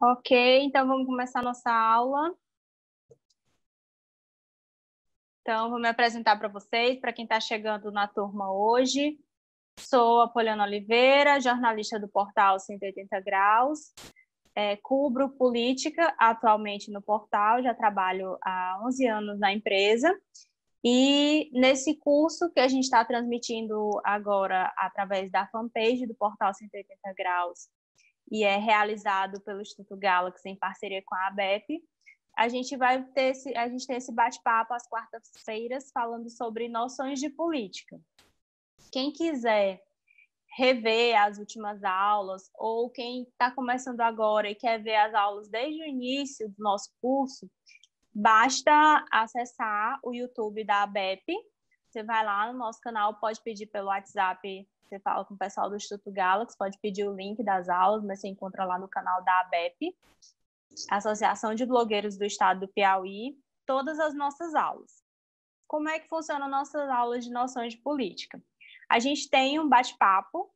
Ok, então vamos começar a nossa aula. Então, vou me apresentar para vocês, para quem está chegando na turma hoje. Sou a Poliana Oliveira, jornalista do portal 180 Graus. Cubro política atualmente no portal, já trabalho há 11 anos na empresa. E nesse curso que a gente está transmitindo agora através da fanpage do portal 180 Graus, e é realizado pelo Instituto Galaxy em parceria com a ABEP, a gente tem esse bate-papo às quartas-feiras falando sobre noções de política. Quem quiser rever as últimas aulas, ou quem está começando agora e quer ver as aulas desde o início do nosso curso, basta acessar o YouTube da ABEP. Você vai lá no nosso canal, pode pedir pelo WhatsApp, você fala com o pessoal do Instituto Galaxy, pode pedir o link das aulas, mas você encontra lá no canal da ABEP, Associação de Blogueiros do Estado do Piauí, todas as nossas aulas. Como é que funcionam nossas aulas de noções de política? A gente tem um bate-papo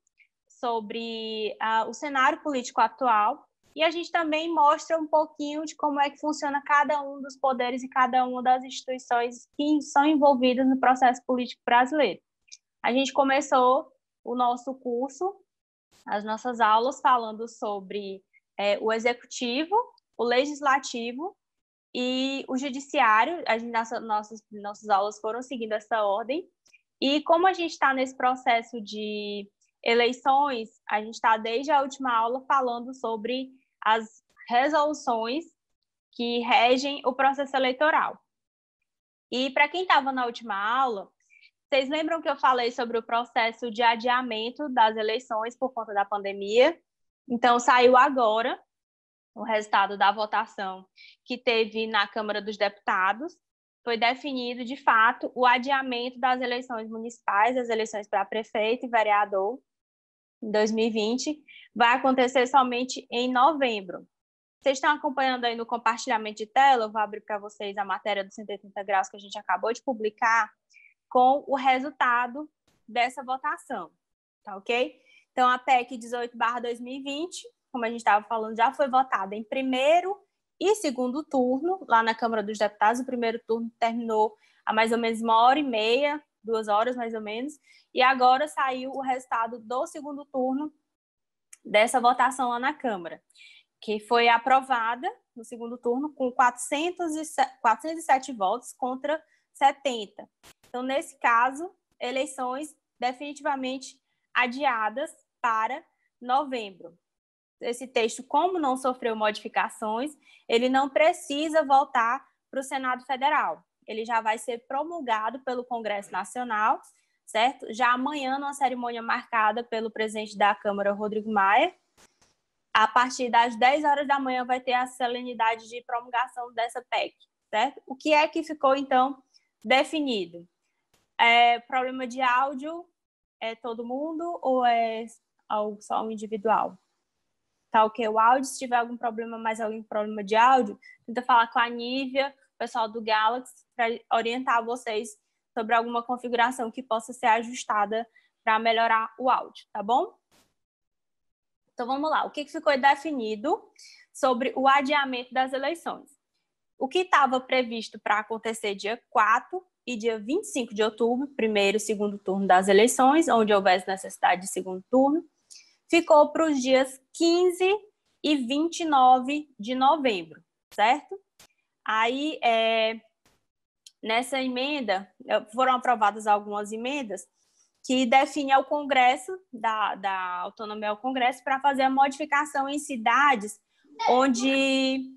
sobre o cenário político atual e a gente também mostra um pouquinho de como é que funciona cada um dos poderes e cada uma das instituições que são envolvidas no processo político brasileiro. A gente começou o nosso curso, as nossas aulas, falando sobre o executivo, o legislativo e o judiciário. Nossas aulas foram seguindo essa ordem. E como a gente está nesse processo de eleições, a gente está desde a última aula falando sobre as resoluções que regem o processo eleitoral. E para quem estava na última aula, vocês lembram que eu falei sobre o processo de adiamento das eleições por conta da pandemia? Então, saiu agora o resultado da votação que teve na Câmara dos Deputados. Foi definido, de fato, o adiamento das eleições municipais, as eleições para prefeito e vereador, em 2020, vai acontecer somente em novembro. Vocês estão acompanhando aí no compartilhamento de tela? Eu vou abrir para vocês a matéria do 180 Graus que a gente acabou de publicar com o resultado dessa votação, tá ok? Então, a PEC 18/2020, como a gente estava falando, já foi votada em primeiro e segundo turno, lá na Câmara dos Deputados. O primeiro turno terminou há mais ou menos 1h30, 2 horas mais ou menos, e agora saiu o resultado do segundo turno dessa votação lá na Câmara, que foi aprovada no segundo turno com 407 votos contra 70. Então, nesse caso, eleições definitivamente adiadas para novembro. Esse texto, como não sofreu modificações, ele não precisa voltar para o Senado Federal. Ele já vai ser promulgado pelo Congresso Nacional, certo? Já amanhã, numa cerimônia marcada pelo presidente da Câmara, Rodrigo Maia, a partir das 10 horas da manhã vai ter a solenidade de promulgação dessa PEC, certo? O que é que ficou, então, definido? Problema de áudio é todo mundo ou é algo só um individual? Tá ok o áudio? Se tiver algum problema, mais algum problema de áudio, tenta falar com a Nívia, o pessoal do Galaxy, para orientar vocês sobre alguma configuração que possa ser ajustada para melhorar o áudio, tá bom? Então, vamos lá. O que ficou definido sobre o adiamento das eleições? O que estava previsto para acontecer dia 4 e dia 25 de outubro, primeiro e segundo turno das eleições, onde houvesse necessidade de segundo turno, ficou para os dias 15 e 29 de novembro, certo? Aí, nessa emenda, foram aprovadas algumas emendas que definem ao Congresso, da autonomia ao Congresso, para fazer a modificação em cidades onde,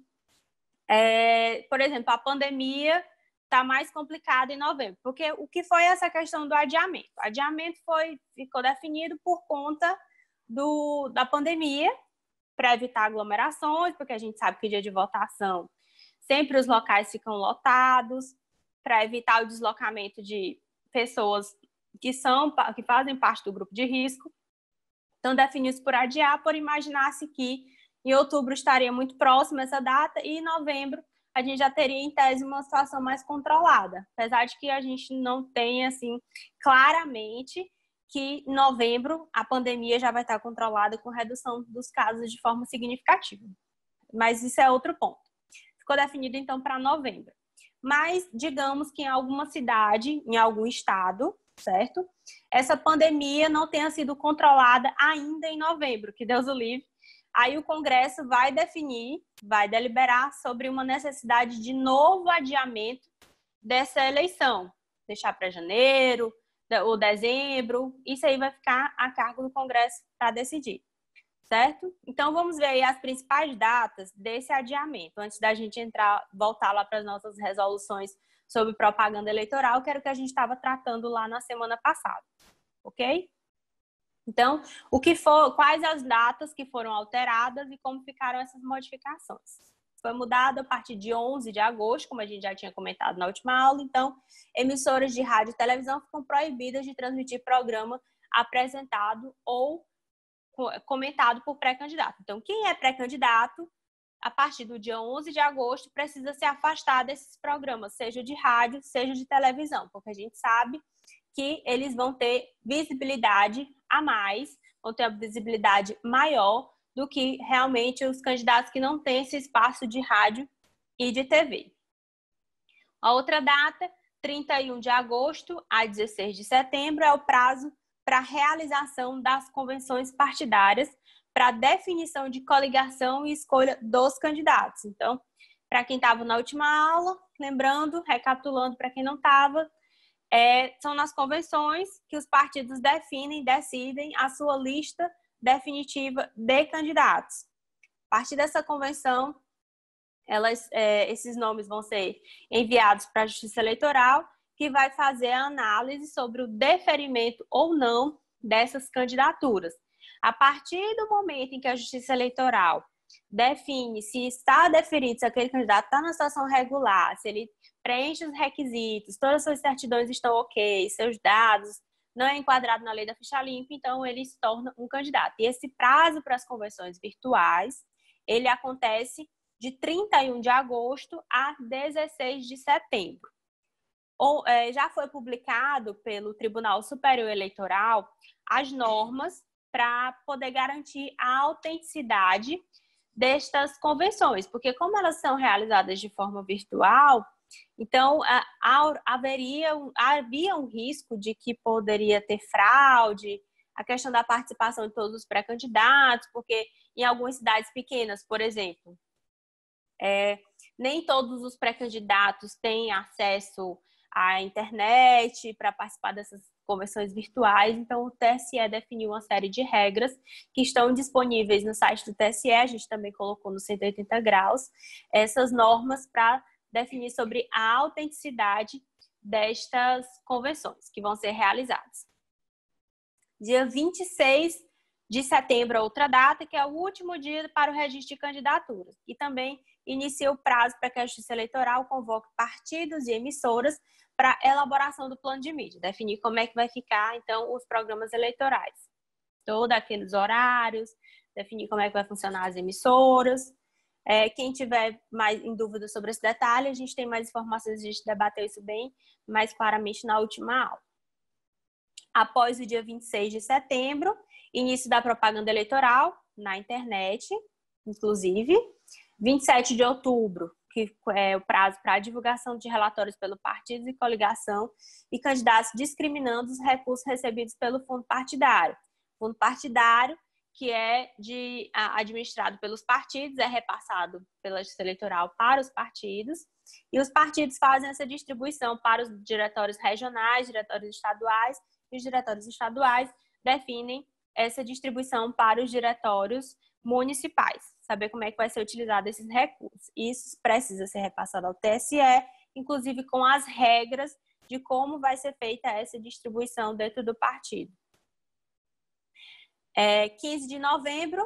por exemplo, a pandemia está mais complicada em novembro. Porque o que foi essa questão do adiamento? O adiamento ficou definido por conta da pandemia, para evitar aglomerações, porque a gente sabe que dia de votação sempre os locais ficam lotados, para evitar o deslocamento de pessoas que fazem parte do grupo de risco. Então, definiu-se por adiar, por imaginar-se que em outubro estaria muito próximo essa data e em novembro a gente já teria, em tese, uma situação mais controlada. Apesar de que a gente não tem, assim, claramente que em novembro a pandemia já vai estar controlada com redução dos casos de forma significativa. mas isso é outro ponto. Ficou definido, então, para novembro. Mas, digamos que em alguma cidade, em algum estado, certo? Essa pandemia não tenha sido controlada ainda em novembro, que Deus o livre. Aí o Congresso vai definir, vai deliberar sobre uma necessidade de novo adiamento dessa eleição. Deixar para janeiro ou dezembro, isso aí vai ficar a cargo do Congresso para decidir. Certo? Então, vamos ver aí as principais datas desse adiamento. Antes da gente voltar lá para as nossas resoluções sobre propaganda eleitoral, que era o que a gente estava tratando lá na semana passada. Ok? Então, quais as datas que foram alteradas e como ficaram essas modificações? Foi mudado a partir de 11 de agosto, como a gente já tinha comentado na última aula. Então, emissoras de rádio e televisão ficam proibidas de transmitir programa apresentado ou comentado por pré-candidato. Então, quem é pré-candidato, a partir do dia 11 de agosto, precisa se afastar desses programas, seja de rádio, seja de televisão, porque a gente sabe que eles vão ter visibilidade a mais, vão ter a visibilidade maior do que realmente os candidatos que não têm esse espaço de rádio e de TV. A outra data, 31 de agosto a 16 de setembro, é o prazo para a realização das convenções partidárias para definição de coligação e escolha dos candidatos. Então, para quem estava na última aula, lembrando, recapitulando para quem não estava, são nas convenções que os partidos decidem a sua lista definitiva de candidatos. A partir dessa convenção, esses nomes vão ser enviados para a Justiça Eleitoral, que vai fazer a análise sobre o deferimento ou não dessas candidaturas. A partir do momento em que a Justiça Eleitoral define se está deferido, se aquele candidato está na situação regular, se ele preenche os requisitos, todas as suas certidões estão ok, seus dados não é enquadrado na lei da ficha limpa, então ele se torna um candidato. E esse prazo para as convenções virtuais, ele acontece de 31 de agosto a 16 de setembro. Já foi publicado pelo Tribunal Superior Eleitoral as normas para poder garantir a autenticidade destas convenções, porque como elas são realizadas de forma virtual, então havia um risco de que poderia ter fraude, a questão da participação de todos os pré-candidatos, porque em algumas cidades pequenas, por exemplo, nem todos os pré-candidatos têm acesso à internet para participar dessas convenções virtuais, então o TSE definiu uma série de regras que estão disponíveis no site do TSE, a gente também colocou no 180 graus, essas normas para definir sobre a autenticidade destas convenções que vão ser realizadas. Dia 26 de setembro, outra data, que é o último dia para o registro de candidaturas. E também inicia o prazo para que a Justiça Eleitoral convoque partidos e emissoras para elaboração do plano de mídia, definir como é que vai ficar, então, os programas eleitorais. Todos aqueles horários, definir como é que vai funcionar as emissoras. Quem tiver mais em dúvida sobre esse detalhe, a gente tem mais informações, a gente debateu isso bem mais claramente na última aula. Após o dia 26 de setembro, início da propaganda eleitoral na internet, inclusive. 27 de outubro, que é o prazo para a divulgação de relatórios pelo partido e coligação e candidatos discriminando os recursos recebidos pelo fundo partidário. Fundo partidário, que é administrado pelos partidos, é repassado pela Justiça Eleitoral para os partidos, e os partidos fazem essa distribuição para os diretórios regionais, diretórios estaduais, e os diretórios estaduais definem essa distribuição para os diretórios municipais, saber como é que vai ser utilizado esses recursos. Isso precisa ser repassado ao TSE, inclusive com as regras de como vai ser feita essa distribuição dentro do partido. 15 de novembro,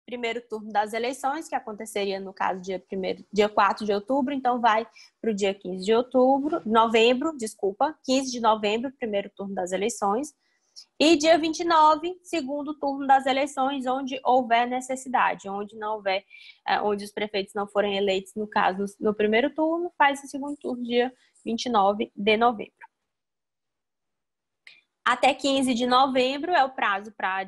primeiro turno das eleições, que aconteceria, no caso, dia 4 de outubro, então vai para o dia 15 de novembro, 15 de novembro, primeiro turno das eleições, e dia 29, segundo turno das eleições, onde houver necessidade, onde os prefeitos não forem eleitos, no caso, no primeiro turno, faz o segundo turno, dia 29 de novembro. Até 15 de novembro é o prazo para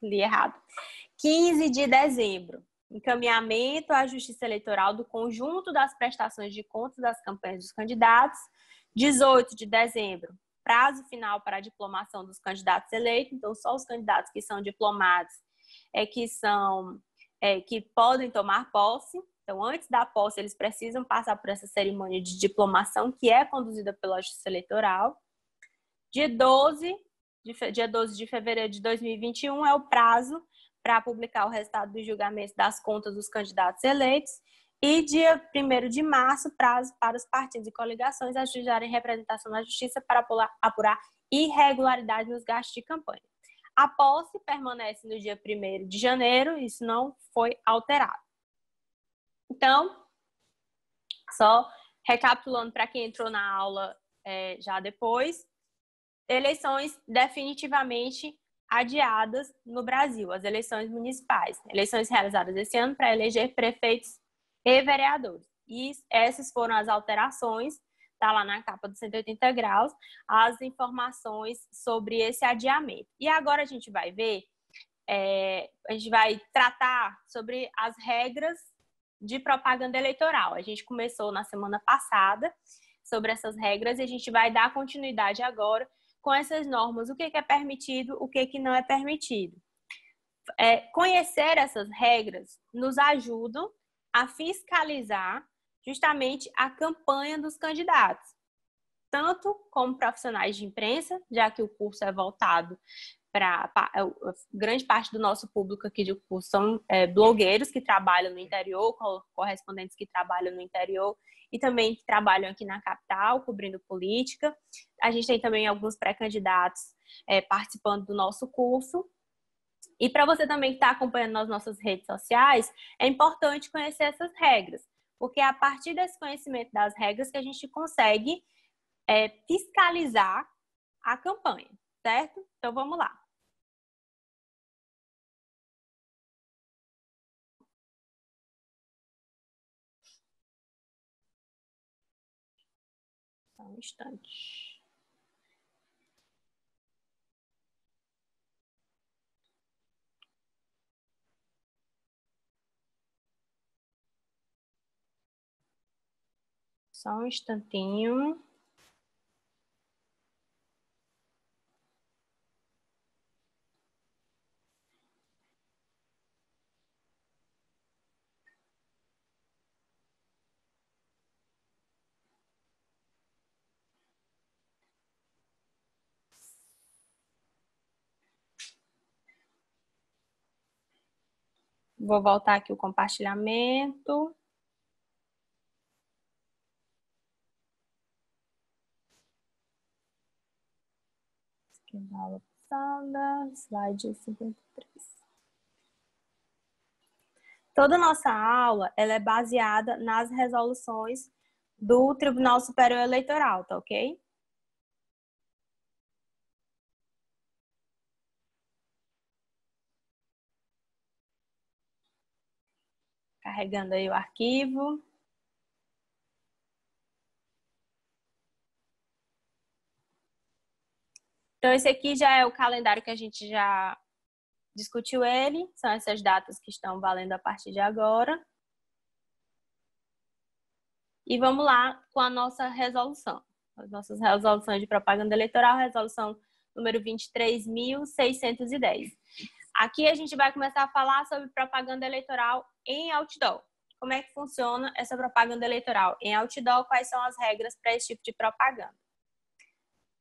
li errado. 15 de dezembro, encaminhamento à Justiça Eleitoral do conjunto das prestações de contas das campanhas dos candidatos. 18 de dezembro, prazo final para a diplomação dos candidatos eleitos. Então, só os candidatos que são diplomados que podem tomar posse. Então, antes da posse, eles precisam passar por essa cerimônia de diplomação, que é conduzida pela Justiça Eleitoral. Dia 12 de fevereiro de 2021 é o prazo para publicar o resultado do julgamento das contas dos candidatos eleitos. E dia 1º de março, prazo para os partidos e coligações ajuizarem representação na Justiça para apurar irregularidades nos gastos de campanha. A posse permanece no dia 1º de janeiro, isso não foi alterado. Então, só recapitulando para quem entrou na aula já depois, eleições definitivamente adiadas no Brasil, as eleições municipais, eleições realizadas esse ano para eleger prefeitos e vereadores. E essas foram as alterações, está lá na capa do 180 graus, as informações sobre esse adiamento. E agora a gente vai ver, a gente vai tratar sobre as regras de propaganda eleitoral. A gente começou na semana passada sobre essas regras e a gente vai dar continuidade agora com essas normas, o que é permitido, o que não é permitido. Conhecer essas regras nos ajudam a fiscalizar justamente a campanha dos candidatos, tanto como profissionais de imprensa, já que o curso é voltado para grande parte do nosso público aqui de curso são blogueiros que trabalham no interior, correspondentes que trabalham no interior e também que trabalham aqui na capital, cobrindo política. A gente tem também alguns pré-candidatos participando do nosso curso. E para você também que está acompanhando nas nossas redes sociais, é importante conhecer essas regras, porque é a partir desse conhecimento das regras que a gente consegue fiscalizar a campanha, certo? Então, vamos lá. Só um instante. Só um instantinho. Vou voltar aqui o compartilhamento. Na aula passada, slide 53. Toda nossa aula ela é baseada nas resoluções do Tribunal Superior Eleitoral, tá ok? Carregando aí o arquivo. Então, esse aqui já é o calendário que a gente já discutiu ele. São essas datas que estão valendo a partir de agora. E vamos lá com a nossa resolução. As nossas resoluções de propaganda eleitoral, resolução número 23.610. Aqui a gente vai começar a falar sobre propaganda eleitoral em outdoor. Como é que funciona essa propaganda eleitoral em outdoor? Quais são as regras para esse tipo de propaganda?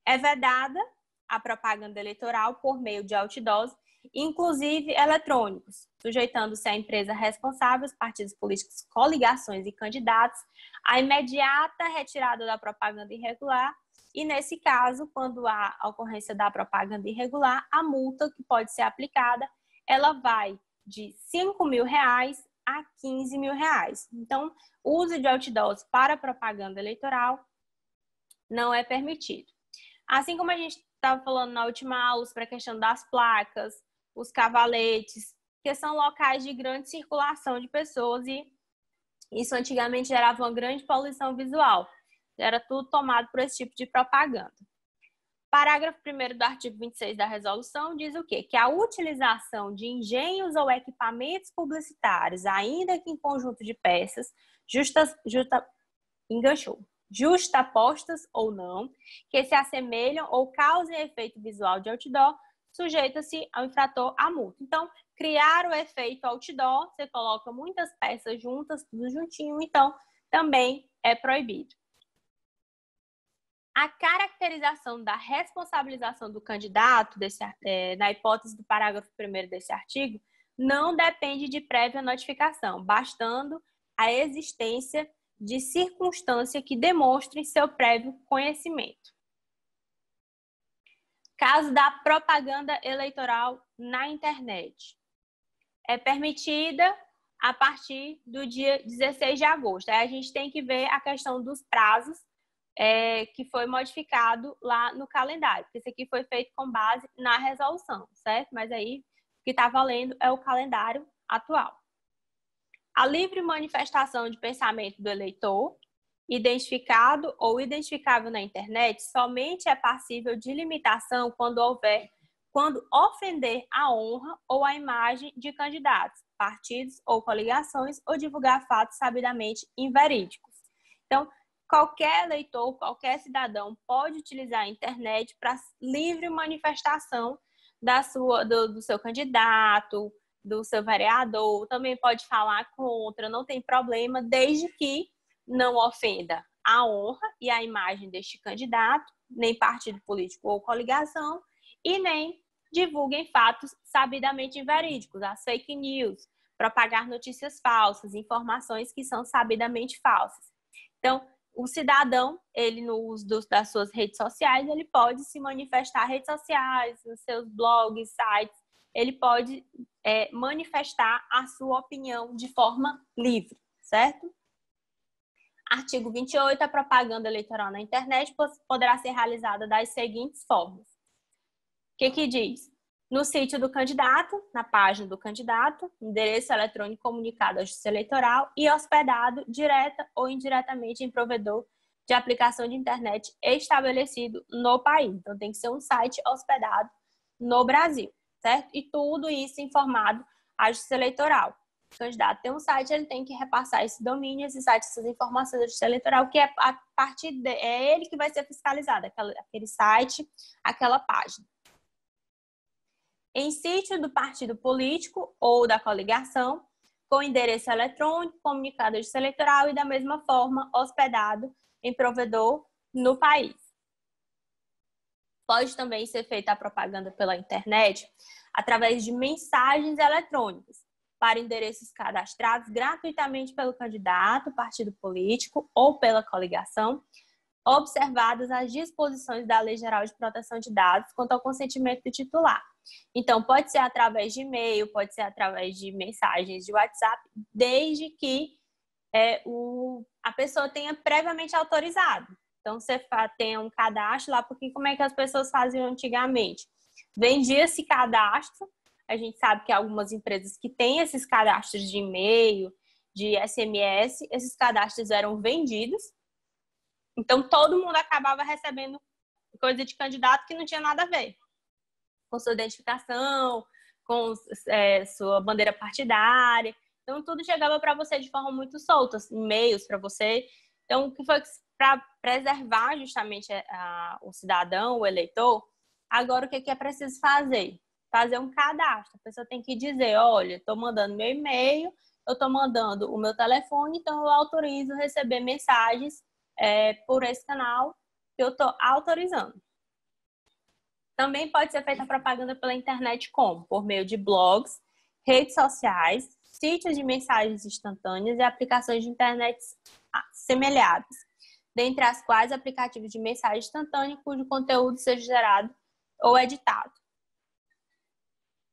É vedada a propaganda eleitoral por meio de outdoors, inclusive eletrônicos, sujeitando-se à empresa responsável, os partidos políticos, coligações e candidatos, a imediata retirada da propaganda irregular e, nesse caso, quando há a ocorrência da propaganda irregular, a multa que pode ser aplicada, ela vai de R$5.000 a R$15.000. Então, o uso de outdoors para propaganda eleitoral não é permitido. Assim como a gente estava falando na última aula para a questão das placas, os cavaletes, que são locais de grande circulação de pessoas e isso antigamente gerava uma grande poluição visual. Era tudo tomado por esse tipo de propaganda. Parágrafo 1º do artigo 26 da resolução diz o quê? Que a utilização de engenhos ou equipamentos publicitários, ainda que em conjunto de peças, justapostas ou não, que se assemelham ou causem efeito visual de outdoor, sujeita-se ao infrator à multa. Então, criar o efeito outdoor, você coloca muitas peças juntas, tudo juntinho, então também é proibido. A caracterização da responsabilização do candidato, na hipótese do parágrafo 1º desse artigo, não depende de prévia notificação, bastando a existência de circunstância que demonstre seu prévio conhecimento. Caso da propaganda eleitoral na internet. É permitida a partir do dia 16 de agosto. Aí a gente tem que ver a questão dos prazos que foi modificado lá no calendário, porque isso aqui foi feito com base na resolução, certo? Mas aí o que está valendo é o calendário atual. A livre manifestação de pensamento do eleitor, identificado ou identificável na internet, somente é passível de limitação quando ofender a honra ou a imagem de candidatos, partidos ou coligações, ou divulgar fatos sabidamente inverídicos. Então, qualquer eleitor, qualquer cidadão pode utilizar a internet para livre manifestação do seu candidato, do seu vereador, também pode falar contra, não tem problema, desde que não ofenda a honra e a imagem deste candidato, nem partido político ou coligação, e nem divulguem fatos sabidamente inverídicos, as fake news, propagar notícias falsas, informações que são sabidamente falsas. Então, o cidadão, ele no uso das suas redes sociais, ele pode se manifestar redes sociais, nos seus blogs, sites, ele pode manifestar a sua opinião de forma livre, certo? Artigo 28, a propaganda eleitoral na internet poderá ser realizada das seguintes formas. O que diz? No sítio do candidato, na página do candidato, endereço eletrônico comunicado à Justiça Eleitoral e hospedado direta ou indiretamente em provedor de aplicação de internet estabelecido no país. Então, tem que ser um site hospedado no Brasil, certo? E tudo isso informado à Justiça Eleitoral. O candidato tem um site, ele tem que repassar esse domínio, esse site, essas informações da Justiça Eleitoral, que é ele que vai ser fiscalizado, aquele site, aquela página. Em sítio do partido político ou da coligação, com endereço eletrônico, comunicado à Justiça Eleitoral e, da mesma forma, hospedado em provedor no país. Pode também ser feita a propaganda pela internet através de mensagens eletrônicas para endereços cadastrados gratuitamente pelo candidato, partido político ou pela coligação, observadas as disposições da Lei Geral de Proteção de Dados quanto ao consentimento do titular. Então, pode ser através de e-mail, pode ser através de mensagens de WhatsApp, desde que a pessoa tenha previamente autorizado. Então, você tenha um cadastro lá, porque como é que as pessoas faziam antigamente? Vendia esse cadastro, a gente sabe que algumas empresas que têm esses cadastros de e-mail, de SMS, esses cadastros eram vendidos. Então, todo mundo acabava recebendo coisa de candidato que não tinha nada a ver com sua identificação, com sua bandeira partidária. Então, tudo chegava para você de forma muito solta, e-mails para você. Então, o que foi para preservar justamente o cidadão, o eleitor, agora o que é preciso fazer? Fazer um cadastro. A pessoa tem que dizer, olha, estou mandando meu e-mail, eu estou mandando o meu telefone, então eu autorizo receber mensagens por esse canal que eu estou autorizando. Também pode ser feita propaganda pela internet como? Por meio de blogs, redes sociais, sítios de mensagens instantâneas e aplicações de internet semelhantes, dentre as quais aplicativos de mensagem instantânea cujo conteúdo seja gerado ou editado.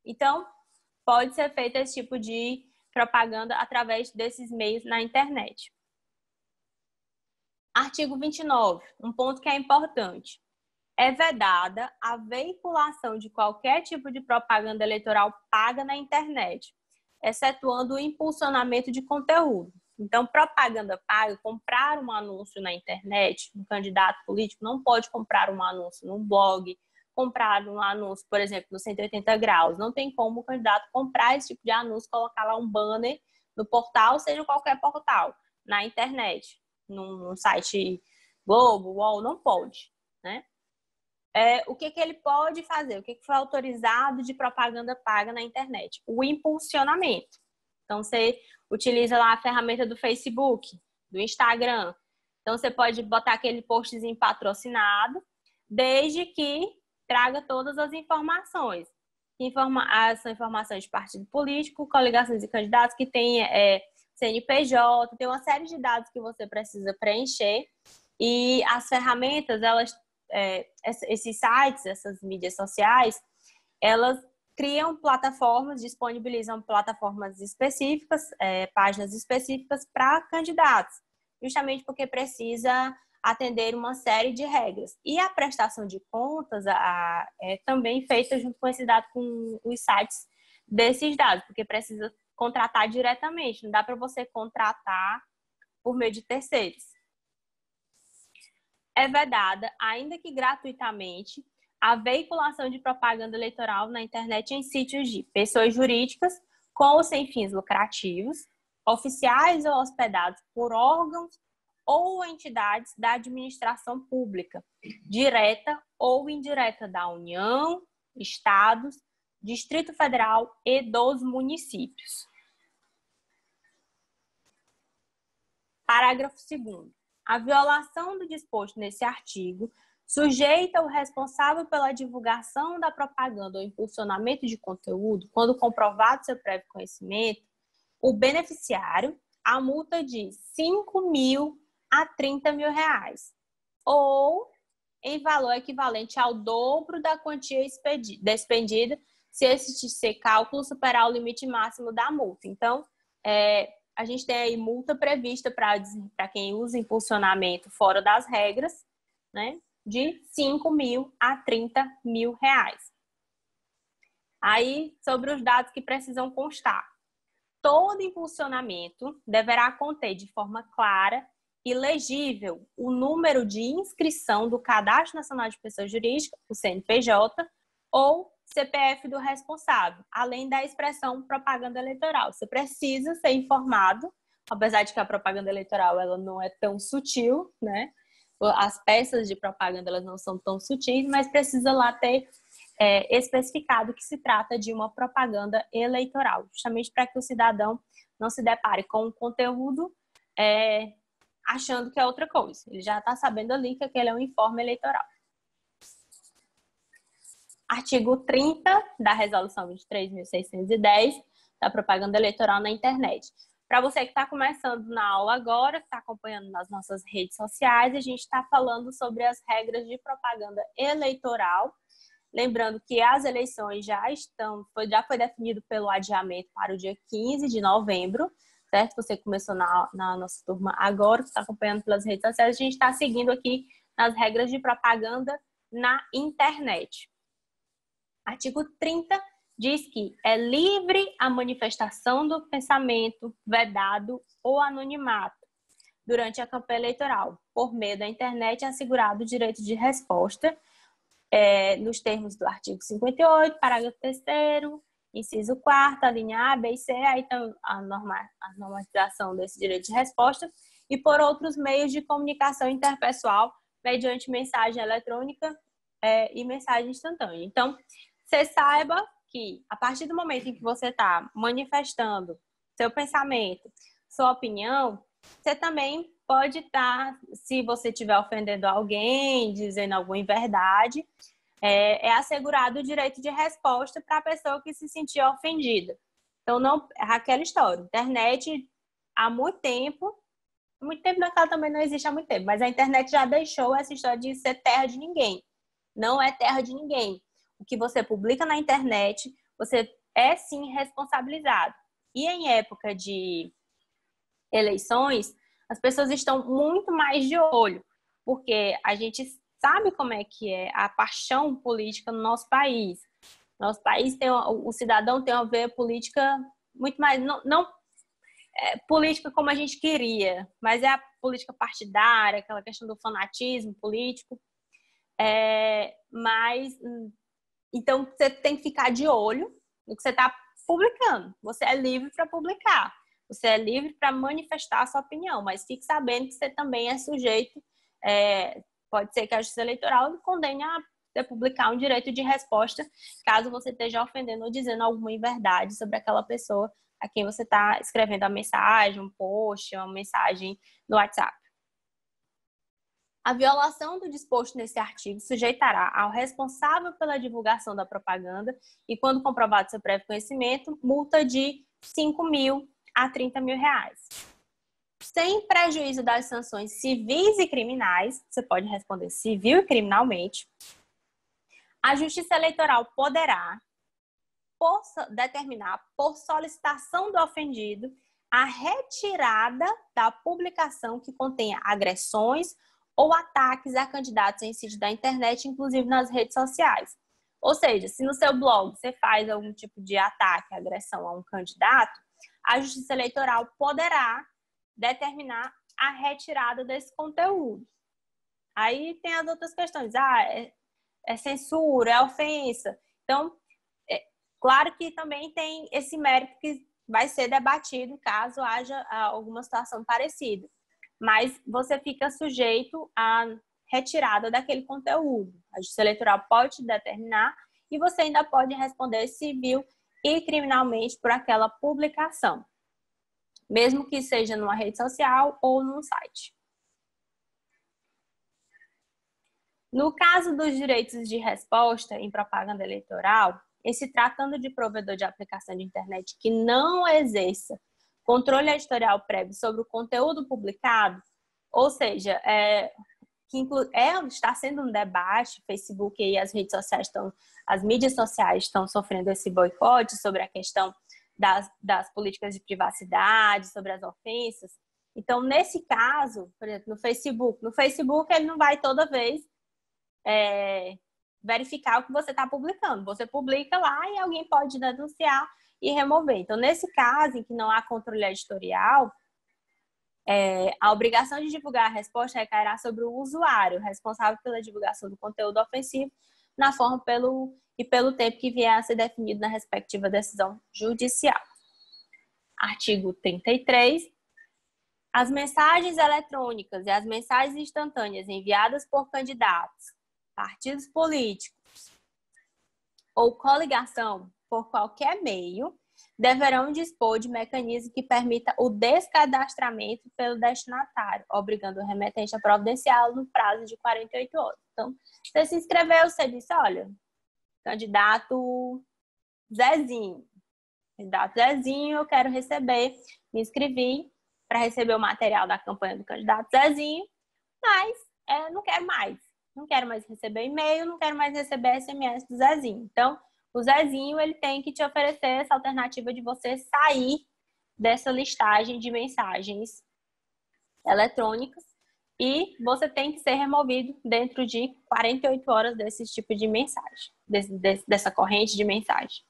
Então, pode ser feito esse tipo de propaganda através desses meios na internet. Artigo 29, um ponto que é importante. É vedada a veiculação de qualquer tipo de propaganda eleitoral paga na internet, excetuando o impulsionamento de conteúdo. Então, propaganda paga, comprar um anúncio na internet, um candidato político não pode comprar um anúncio num blog, comprar um anúncio, por exemplo, no 180 graus. Não tem como o candidato comprar esse tipo de anúncio, colocar lá um banner no portal, seja qualquer portal, na internet, num site Globo, UOL, não pode, né? O que ele pode fazer? O que foi autorizado de propaganda paga na internet? O impulsionamento. Então, você utiliza lá a ferramenta do Facebook, do Instagram. Então, você pode botar aquele postzinho patrocinado, desde que traga todas as informações. São informações de partido político, coligações de candidatos, que tem CNPJ, tem uma série de dados que você precisa preencher. E as ferramentas, esses sites, essas mídias sociais, elas criam plataformas, disponibilizam plataformas específicas, páginas específicas para candidatos, justamente porque precisa atender uma série de regras. E a prestação de contas é também feita junto com esse dado, com os sites desses dados, porque precisa contratar diretamente, não dá para você contratar por meio de terceiros. É vedada, ainda que gratuitamente, a veiculação de propaganda eleitoral na internet em sítios de pessoas jurídicas com ou sem fins lucrativos, oficiais ou hospedados por órgãos ou entidades da administração pública, direta ou indireta da União, Estados, Distrito Federal e dos municípios. Parágrafo 2º. A violação do disposto nesse artigo sujeita o responsável pela divulgação da propaganda ou impulsionamento de conteúdo, quando comprovado seu prévio conhecimento, o beneficiário a multa de 5.000 a 30.000 reais, ou em valor equivalente ao dobro da quantia despendida, se esse cálculo superar o limite máximo da multa. Então, a gente tem aí multa prevista para quem usa impulsionamento fora das regras, né, de 5.000 a 30.000 reais. Aí, sobre os dados que precisam constar. Todo impulsionamento deverá conter de forma clara e legível o número de inscrição do Cadastro Nacional de Pessoa Jurídica, o CNPJ, ou CPF do responsável, além da expressão propaganda eleitoral. Você precisa ser informado, apesar de que a propaganda eleitoral ela não é tão sutil, né? As peças de propaganda elas não são tão sutis, mas precisa lá ter especificado que se trata de uma propaganda eleitoral, justamente para que o cidadão não se depare com o conteúdo achando que é outra coisa. Ele já está sabendo ali que aquele é um informe eleitoral. Artigo 30 da Resolução 23.610 da propaganda eleitoral na internet. Para você que está começando na aula agora, que está acompanhando nas nossas redes sociais, a gente está falando sobre as regras de propaganda eleitoral. Lembrando que as eleições já foi definido pelo adiamento para o dia 15 de novembro, certo? Você começou na nossa turma agora, está acompanhando pelas redes sociais, a gente está seguindo aqui nas regras de propaganda na internet. Artigo 30 diz que é livre a manifestação do pensamento, vedado ou anonimato durante a campanha eleitoral. Por meio da internet é assegurado o direito de resposta nos termos do artigo 58, parágrafo 3º, inciso 4º, a linha A, B e C, aí tem a normatização desse direito de resposta, e por outros meios de comunicação interpessoal, mediante mensagem eletrônica e mensagem instantânea. Então, você saiba que, a partir do momento em que você está manifestando seu pensamento, sua opinião, você também pode estar, se você estiver ofendendo alguém, dizendo alguma inverdade, assegurado o direito de resposta para a pessoa que se sentir ofendida. Então, não é aquela história. Internet, há muito tempo naquela também não existe há muito tempo, mas a internet já deixou essa história de ser terra de ninguém. Não é terra de ninguém. O que você publica na internet, você é sim responsabilizado. E em época de eleições, as pessoas estão muito mais de olho, porque a gente sabe como é que é a paixão política no nosso país. Nosso país o cidadão tem uma veia política muito mais, não política como a gente queria, mas é a política partidária, aquela questão do fanatismo político. Mas, então, você tem que ficar de olho no que você está publicando. Você é livre para publicar, você é livre para manifestar a sua opinião, mas fique sabendo que você também é sujeito, pode ser que a Justiça Eleitoral condene a publicar um direito de resposta caso você esteja ofendendo ou dizendo alguma inverdade sobre aquela pessoa a quem você está escrevendo a mensagem, um post, uma mensagem no WhatsApp. A violação do disposto nesse artigo sujeitará ao responsável pela divulgação da propaganda e, quando comprovado seu prévio conhecimento, multa de 5 mil a 30 mil reais. Sem prejuízo das sanções civis e criminais, você pode responder civil e criminalmente, a Justiça Eleitoral poderá determinar, por solicitação do ofendido, a retirada da publicação que contenha agressões ou ataques a candidatos em sítio da internet, inclusive nas redes sociais. Ou seja, se no seu blog você faz algum tipo de ataque, agressão a um candidato, a Justiça Eleitoral poderá determinar a retirada desse conteúdo. Aí tem as outras questões. É censura, é ofensa. Então, claro que também tem esse mérito que vai ser debatido caso haja alguma situação parecida. Mas você fica sujeito à retirada daquele conteúdo. A Justiça Eleitoral pode determinar e você ainda pode responder civil e criminalmente por aquela publicação, mesmo que seja numa rede social ou num site. No caso dos direitos de resposta em propaganda eleitoral, em se tratando de provedor de aplicação de internet que não exerça controle editorial prévio sobre o conteúdo publicado, ou seja, está sendo um debate, Facebook e as redes sociais as mídias sociais estão sofrendo esse boicote sobre a questão das políticas de privacidade, sobre as ofensas. Então, nesse caso, por exemplo, no Facebook ele não vai toda vez verificar o que você está publicando. Você publica lá e alguém pode denunciar e remover. Então, nesse caso, em que não há controle editorial, a obrigação de divulgar a resposta recairá sobre o usuário, responsável pela divulgação do conteúdo ofensivo, na forma pelo tempo que vier a ser definido na respectiva decisão judicial. Artigo 33. As mensagens eletrônicas e as mensagens instantâneas enviadas por candidatos, partidos políticos ou coligação por qualquer meio deverão dispor de mecanismo que permita o descadastramento pelo destinatário, obrigando o remetente a providenciá-lo no prazo de 48 horas. Então, você se inscreveu, você disse, olha, candidato Zezinho, eu quero receber, me inscrevi para receber o material da campanha do candidato Zezinho, mas não quero mais. Não quero mais receber e-mail, não quero mais receber SMS do Zezinho. Então, o Zezinho ele tem que te oferecer essa alternativa de você sair dessa listagem de mensagens eletrônicas e você tem que ser removido dentro de 48 horas desse tipo de mensagem, dessa corrente de mensagem.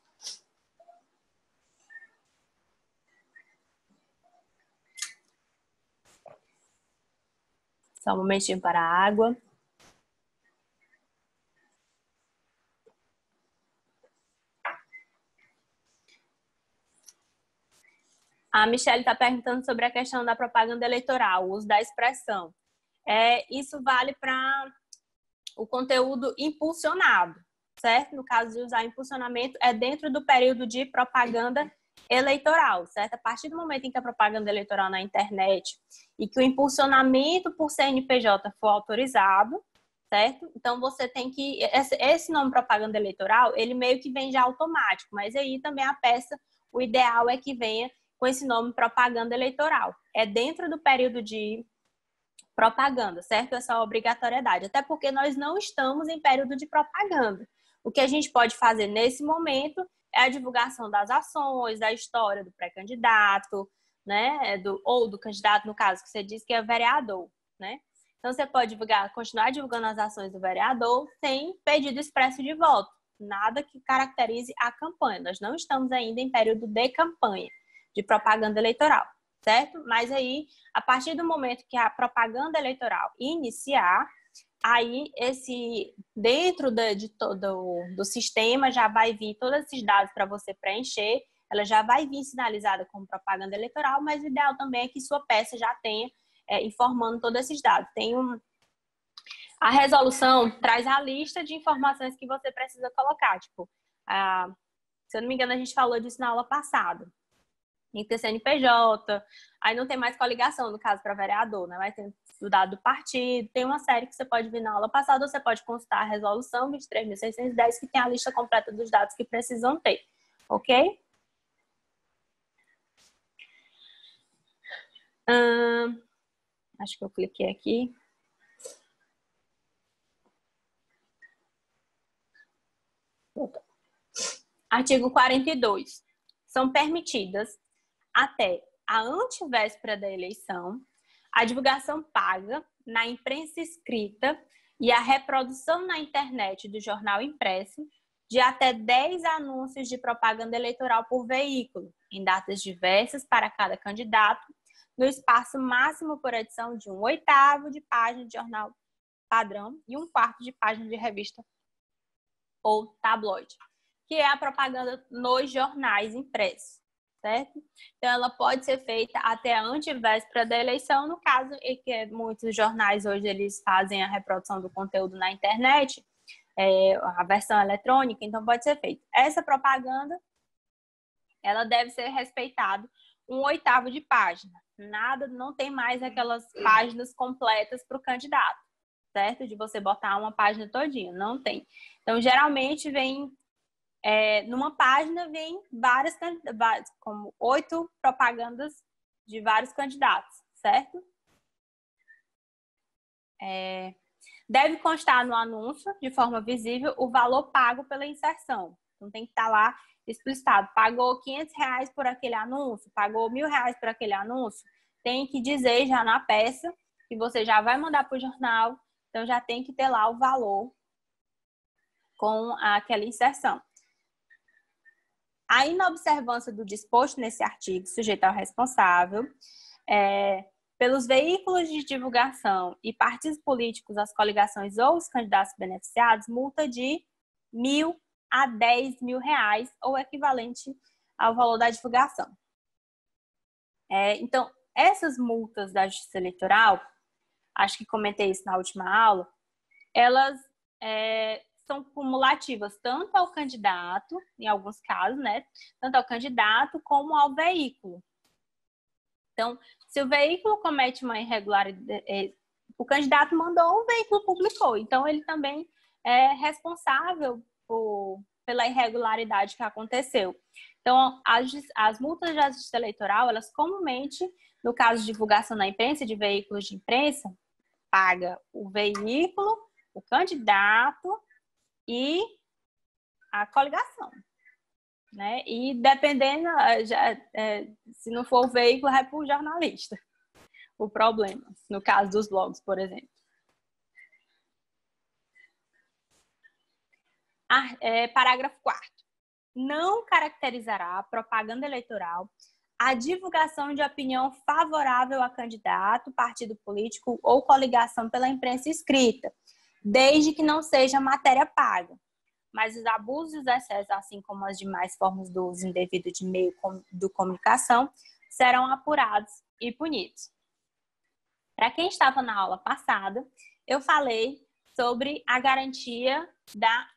Só um momentinho para a água. A Michelle está perguntando sobre a questão da propaganda eleitoral, o uso da expressão. Isso vale para o conteúdo impulsionado, certo? No caso de usar impulsionamento, é dentro do período de propaganda eleitoral, certo? A partir do momento em que a propaganda eleitoral na internet e que o impulsionamento por CNPJ for autorizado, certo? Então, você tem que... Esse nome propaganda eleitoral, ele meio que vem já automático, mas aí também a peça, o ideal é que venha com esse nome propaganda eleitoral. É dentro do período de propaganda, certo? Essa obrigatoriedade. Até porque nós não estamos em período de propaganda. O que a gente pode fazer nesse momento é a divulgação das ações, da história do pré-candidato, né? Ou do candidato, no caso, que você disse que é vereador, né? Então, você pode continuar divulgando as ações do vereador sem pedido expresso de voto. Nada que caracterize a campanha. Nós não estamos ainda em período de campanha, de propaganda eleitoral. certo? Mas aí, a partir do momento que a propaganda eleitoral iniciar, aí dentro de todo do sistema já vai vir todos esses dados para você preencher, ela já vai vir sinalizada como propaganda eleitoral, mas o ideal também é que sua peça já tenha informando todos esses dados. A resolução traz a lista de informações que você precisa colocar, tipo, se eu não me engano, a gente falou disso na aula passada. Tem que ter CNPJ, aí não tem mais coligação, no caso, para vereador, né? Mas tem o dado do partido, tem uma série que você pode vir na aula passada, ou você pode consultar a resolução 23.610, que tem a lista completa dos dados que precisam ter, ok? Acho que eu cliquei aqui. Artigo 42. São permitidas, até a antevéspera da eleição, a divulgação paga na imprensa escrita e a reprodução na internet do jornal impresso de até 10 anúncios de propaganda eleitoral por veículo, em datas diversas para cada candidato, no espaço máximo por edição de 1/8 de página de jornal padrão e 1/4 de página de revista ou tabloide, que é a propaganda nos jornais impressos, certo? Então, ela pode ser feita até a antevéspera da eleição, no caso, e que muitos jornais hoje eles fazem a reprodução do conteúdo na internet, a versão eletrônica, então pode ser feita. Essa propaganda, ela deve ser respeitada 1/8 de página. Nada, não tem mais aquelas páginas completas para o candidato, certo? De você botar uma página todinha, não tem. Então, geralmente vem numa página vem várias, como 8 propagandas de vários candidatos, certo? Deve constar no anúncio, de forma visível, o valor pago pela inserção. Então, tem que estar lá explicitado. Pagou R$500 por aquele anúncio, pagou R$1.000 por aquele anúncio. Tem que dizer já na peça que você já vai mandar para o jornal, então já tem que ter lá o valor com aquela inserção. A inobservância do disposto nesse artigo, sujeito ao responsável, pelos veículos de divulgação e partidos políticos, as coligações ou os candidatos beneficiados, multa de R$1.000 a R$10.000 ou equivalente ao valor da divulgação. Então, essas multas da Justiça Eleitoral, acho que comentei isso na última aula, elas são cumulativas tanto ao candidato, em alguns casos, né? Tanto ao candidato como ao veículo. Então, se o veículo comete uma irregularidade, o candidato mandou, o veículo publicou. Então, ele também é responsável pela irregularidade que aconteceu. Então, as multas da Justiça Eleitoral, elas comumente, no caso de divulgação na imprensa, de veículos de imprensa, paga o veículo, o candidato e a coligação, né? E dependendo, se não for o veículo, vai para o jornalista. O problema, no caso dos blogs, por exemplo. Parágrafo 4º. Não caracterizará a propaganda eleitoral a divulgação de opinião favorável a candidato, partido político ou coligação pela imprensa escrita, desde que não seja matéria paga. Mas os abusos e os excessos, assim como as demais formas do uso indevido de meio de comunicação, serão apurados e punidos. Para quem estava na aula passada, eu falei sobre a garantia da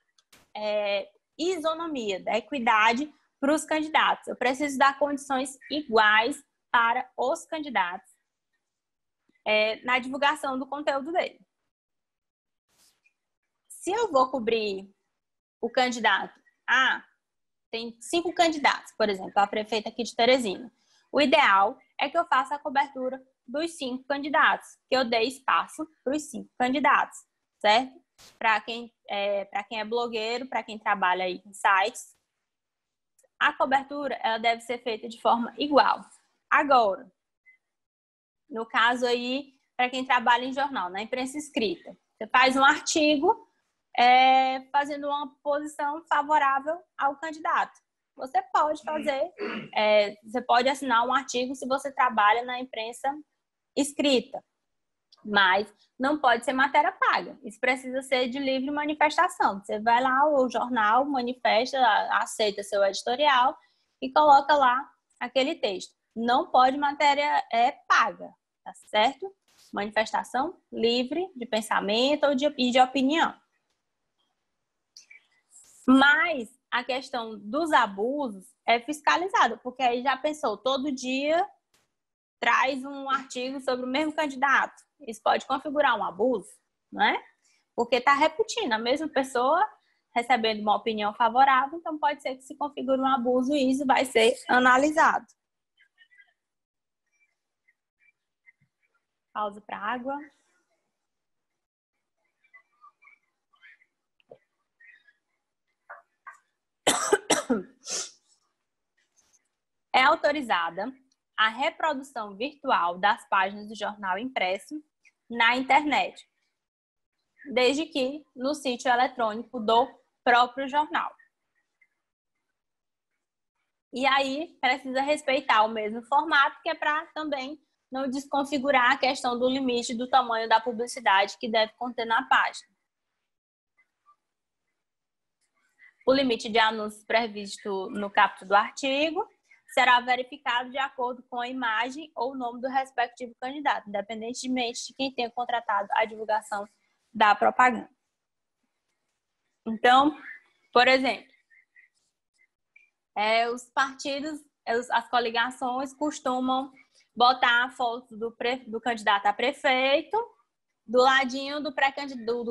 isonomia, da equidade para os candidatos. Eu preciso dar condições iguais para os candidatos na divulgação do conteúdo dele. Se eu vou cobrir o candidato, tem 5 candidatos, por exemplo, a prefeita aqui de Teresina. O ideal é que eu faça a cobertura dos 5 candidatos, que eu dê espaço para os 5 candidatos, certo? Para quem é blogueiro, para quem trabalha aí em sites, a cobertura ela deve ser feita de forma igual. Agora, no caso aí, para quem trabalha em jornal, na imprensa escrita, você faz um artigo fazendo uma posição favorável ao candidato. você pode fazer, você pode assinar um artigo se você trabalha na imprensa escrita, mas não pode ser matéria paga. Isso precisa ser de livre manifestação. Você vai lá, o jornal manifesta, aceita seu editorial e coloca lá aquele texto. Não pode matéria paga, tá certo? Manifestação livre de pensamento e de opinião. Mas a questão dos abusos é fiscalizada, porque aí já pensou, todo dia traz um artigo sobre o mesmo candidato. Isso pode configurar um abuso, não é? Porque está repetindo a mesma pessoa recebendo uma opinião favorável, então pode ser que se configure um abuso e isso vai ser analisado. Pausa para água. É autorizada a reprodução virtual das páginas do jornal impresso na internet, desde que no sítio eletrônico do próprio jornal. E aí precisa respeitar o mesmo formato, que é para também não desconfigurar a questão do limite do tamanho da publicidade que deve conter na página. O limite de anúncios previsto no caput do artigo será verificado de acordo com a imagem ou o nome do respectivo candidato, independentemente de quem tenha contratado a divulgação da propaganda. Então, por exemplo, os partidos, as coligações costumam botar a foto do candidato a prefeito do ladinho do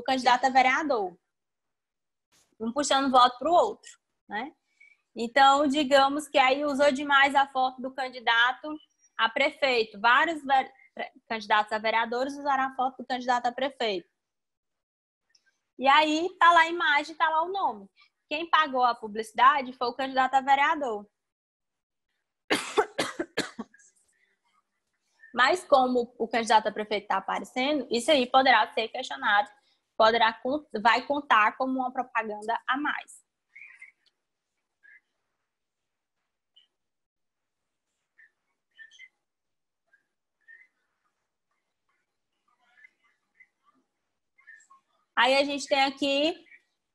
candidato a vereador, um puxando voto para o outro, né? Então, digamos que aí usou demais a foto do candidato a prefeito. Vários candidatos a vereadores usaram a foto do candidato a prefeito. E aí, tá lá a imagem, tá lá o nome. Quem pagou a publicidade foi o candidato a vereador. Mas como o candidato a prefeito está aparecendo, isso aí poderá ser questionado, vai contar como uma propaganda a mais. Aí a gente tem aqui,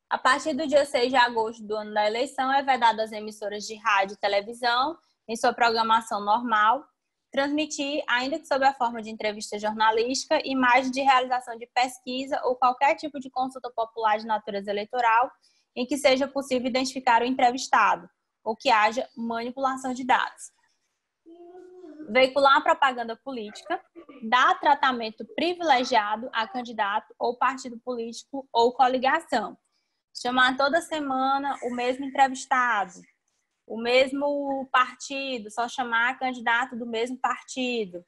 a partir do dia 6 de agosto do ano da eleição, é vedado às emissoras de rádio e televisão, em sua programação normal, transmitir, ainda que sob a forma de entrevista jornalística, imagem de realização de pesquisa ou qualquer tipo de consulta popular de natureza eleitoral em que seja possível identificar o entrevistado ou que haja manipulação de dados. Veicular propaganda política, dar tratamento privilegiado a candidato ou partido político ou coligação. Chamar toda semana o mesmo entrevistado, o mesmo partido, só chamar candidato do mesmo partido.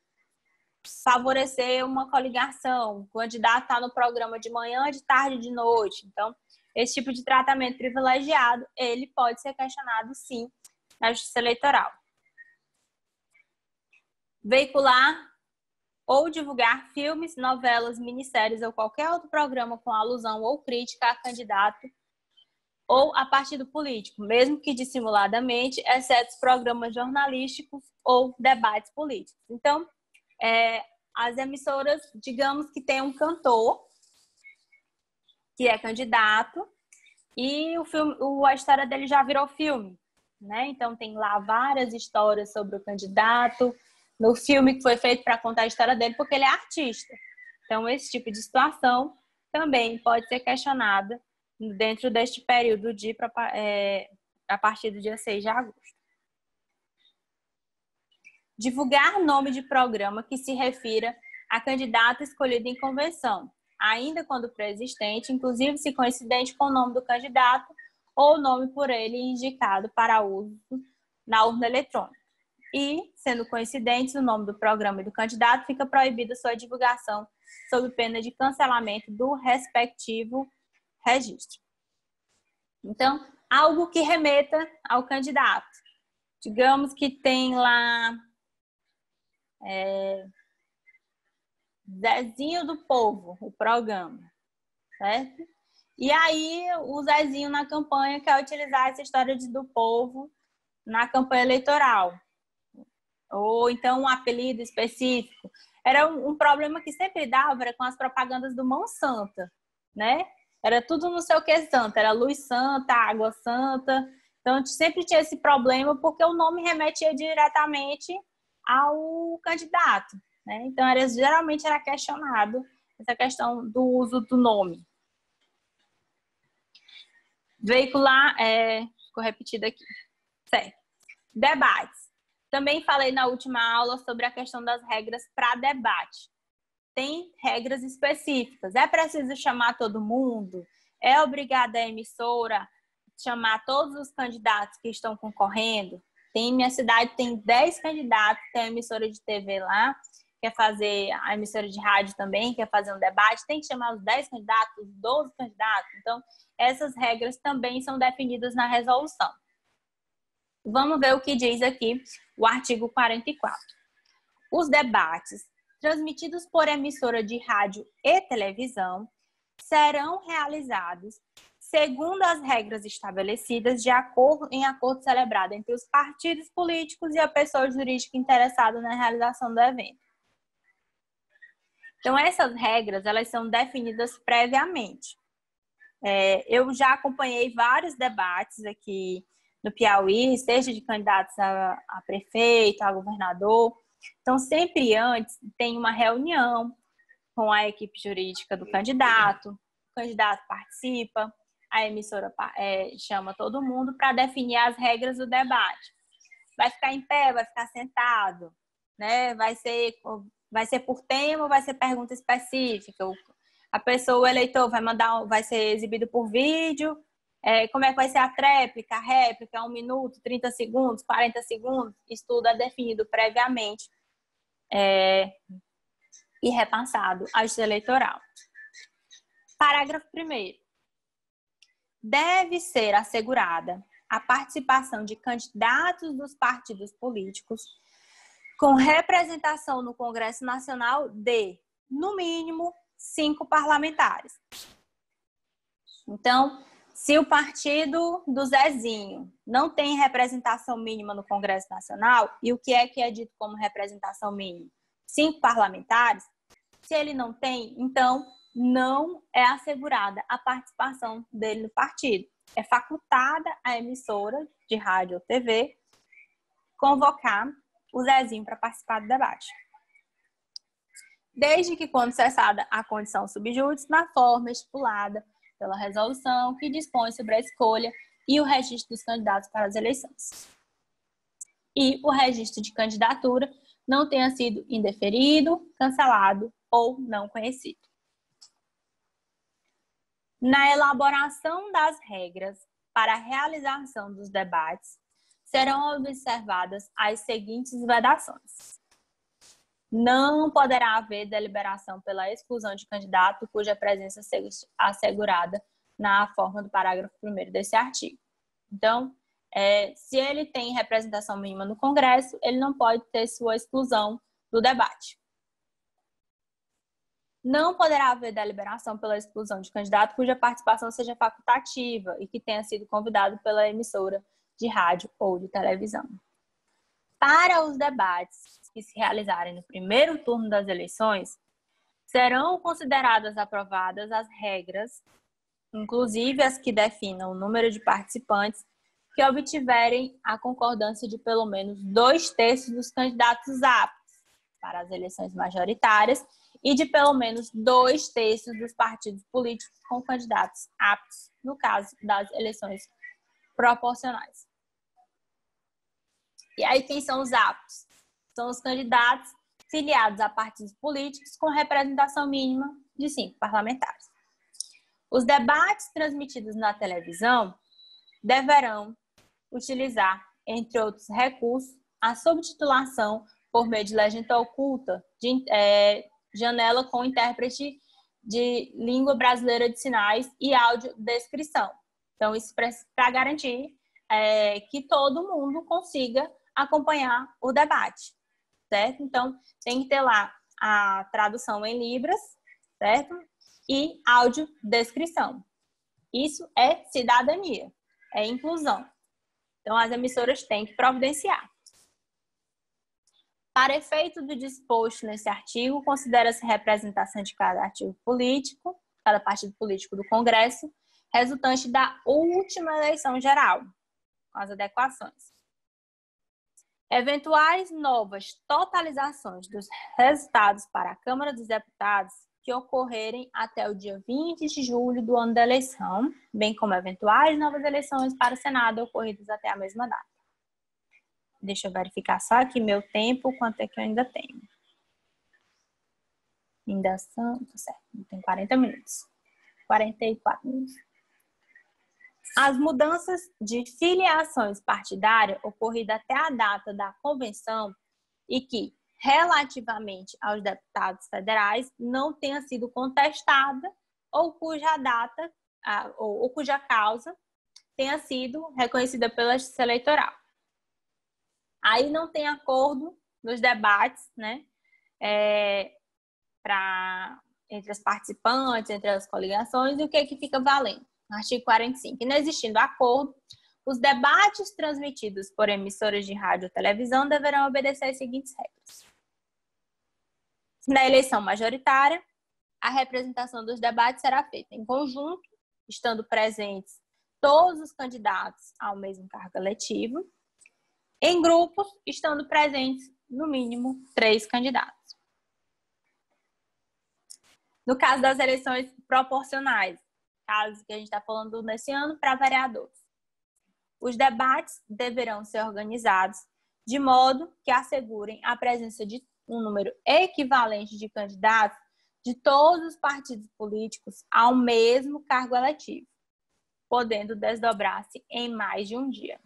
Favorecer uma coligação, o candidato está no programa de manhã, de tarde, de noite. Então, esse tipo de tratamento privilegiado, ele pode ser questionado, sim, na Justiça Eleitoral. Veicular ou divulgar filmes, novelas, minisséries ou qualquer outro programa com alusão ou crítica a candidato ou a partido político, mesmo que dissimuladamente, exceto programas jornalísticos ou debates políticos. Então, as emissoras, digamos que tem um cantor que é candidato e a história dele já virou filme, né? Então, tem lá várias histórias sobre o candidato, no filme que foi feito para contar a história dele, porque ele é artista. Então, esse tipo de situação também pode ser questionada dentro deste período a partir do dia 6 de agosto. Divulgar nome de programa que se refira a candidato escolhido em convenção, ainda quando pré-existente, inclusive se coincidente com o nome do candidato ou o nome por ele indicado para uso na urna eletrônica. E, sendo coincidentes o nome do programa e do candidato, fica proibida sua divulgação sob pena de cancelamento do respectivo registro. Então, algo que remeta ao candidato. Digamos que tem lá Zezinho do Povo, o programa, certo? E aí o Zezinho na campanha quer utilizar essa história do povo na campanha eleitoral, ou então um apelido específico. Era um problema que sempre dava era com as propagandas do Mão Santa, né? Era tudo não sei o que santa, era luz santa, água santa. Então, sempre tinha esse problema porque o nome remetia diretamente ao candidato, né? Então, geralmente era questionado essa questão do uso do nome. Veicular, ficou repetido aqui. Certo. Debates. Também falei na última aula sobre a questão das regras para debate. Tem regras específicas. É preciso chamar todo mundo? É obrigada a emissora chamar todos os candidatos que estão concorrendo? Em minha cidade tem 10 candidatos, tem a emissora de TV lá, quer fazer a emissora de rádio também, quer fazer um debate, tem que chamar os 10 candidatos, os 12 candidatos. Então, essas regras também são definidas na resolução. Vamos ver o que diz aqui o artigo 44. Os debates transmitidos por emissora de rádio e televisão serão realizados segundo as regras estabelecidas em acordo celebrado entre os partidos políticos e a pessoa jurídica interessada na realização do evento. Então, essas regras, elas são definidas previamente. Eu já acompanhei vários debates aqui no Piauí, seja de candidatos a prefeito, a governador. Então, sempre antes tem uma reunião com a equipe jurídica do candidato, o candidato participa, a emissora chama todo mundo para definir as regras do debate. Vai ficar em pé, vai ficar sentado, né? Vai ser por tema ou vai ser pergunta específica? A pessoa, o eleitor, vai ser exibido por vídeo. Como é que vai ser a réplica, 1 minuto, 30 segundos, 40 segundos, isso tudo é definido previamente e repassado à Justiça Eleitoral. Parágrafo 1º. Deve ser assegurada a participação de candidatos dos partidos políticos com representação no Congresso Nacional de, no mínimo, 5 parlamentares. Então, se o partido do Zezinho não tem representação mínima no Congresso Nacional, e o que é dito como representação mínima? 5 parlamentares. Se ele não tem, então, não é assegurada a participação dele no partido. É facultada a emissora de rádio ou TV convocar o Zezinho para participar do debate. Desde que, quando cessada a condição subjúdice, na forma estipulada pela resolução que dispõe sobre a escolha e o registro dos candidatos para as eleições. E o registro de candidatura não tenha sido indeferido, cancelado ou não conhecido. Na elaboração das regras para a realização dos debates, serão observadas as seguintes vedações. Não poderá haver deliberação pela exclusão de candidato cuja presença seja assegurada na forma do parágrafo 1º desse artigo. Então, se ele tem representação mínima no Congresso, ele não pode ter sua exclusão do debate. Não poderá haver deliberação pela exclusão de candidato cuja participação seja facultativa e que tenha sido convidado pela emissora de rádio ou de televisão. Para os debates que se realizarem no primeiro turno das eleições, serão consideradas aprovadas as regras, inclusive as que definam o número de participantes, que obtiverem a concordância de pelo menos 2/3 dos candidatos aptos para as eleições majoritárias e de pelo menos 2/3 dos partidos políticos com candidatos aptos, no caso das eleições proporcionais. E aí, quem são os aptos? São os candidatos filiados a partidos políticos com representação mínima de 5 parlamentares. Os debates transmitidos na televisão deverão utilizar, entre outros recursos, a subtitulação por meio de legenda oculta, de janela com intérprete de língua brasileira de sinais e audiodescrição. Então, isso para garantir que todo mundo consiga acompanhar o debate, certo? Então, tem que ter lá a tradução em libras, certo? E audiodescrição. Isso é cidadania, é inclusão. Então, as emissoras têm que providenciar. Para efeito do disposto nesse artigo, considera-se representação de cada artigo político, cada partido político do Congresso, resultante da última eleição geral, com as adequações. Eventuais novas totalizações dos resultados para a Câmara dos Deputados que ocorrerem até o dia 20 de julho do ano da eleição, bem como eventuais novas eleições para o Senado ocorridas até a mesma data. Deixa eu verificar só aqui meu tempo, quanto é que eu ainda tenho. Ainda são, tá certo, tem 40 minutos. 44 minutos. As mudanças de filiações partidárias ocorridas até a data da convenção e que, relativamente aos deputados federais, não tenha sido contestada ou cuja data ou cuja causa tenha sido reconhecida pela Justiça Eleitoral. Aí não tem acordo nos debates, né, entre as participantes, entre as coligações, e o que fica valendo? Artigo 45. Não existindo acordo, os debates transmitidos por emissoras de rádio ou televisão deverão obedecer às seguintes regras. Na eleição majoritária, a representação dos debates será feita em conjunto, estando presentes todos os candidatos ao mesmo cargo eletivo, em grupos, estando presentes, no mínimo, 3 candidatos. No caso das eleições proporcionais, caso que a gente está falando nesse ano, para vereadores, os debates deverão ser organizados de modo que assegurem a presença de um número equivalente de candidatos de todos os partidos políticos ao mesmo cargo eletivo, podendo desdobrar-se em mais de um dia.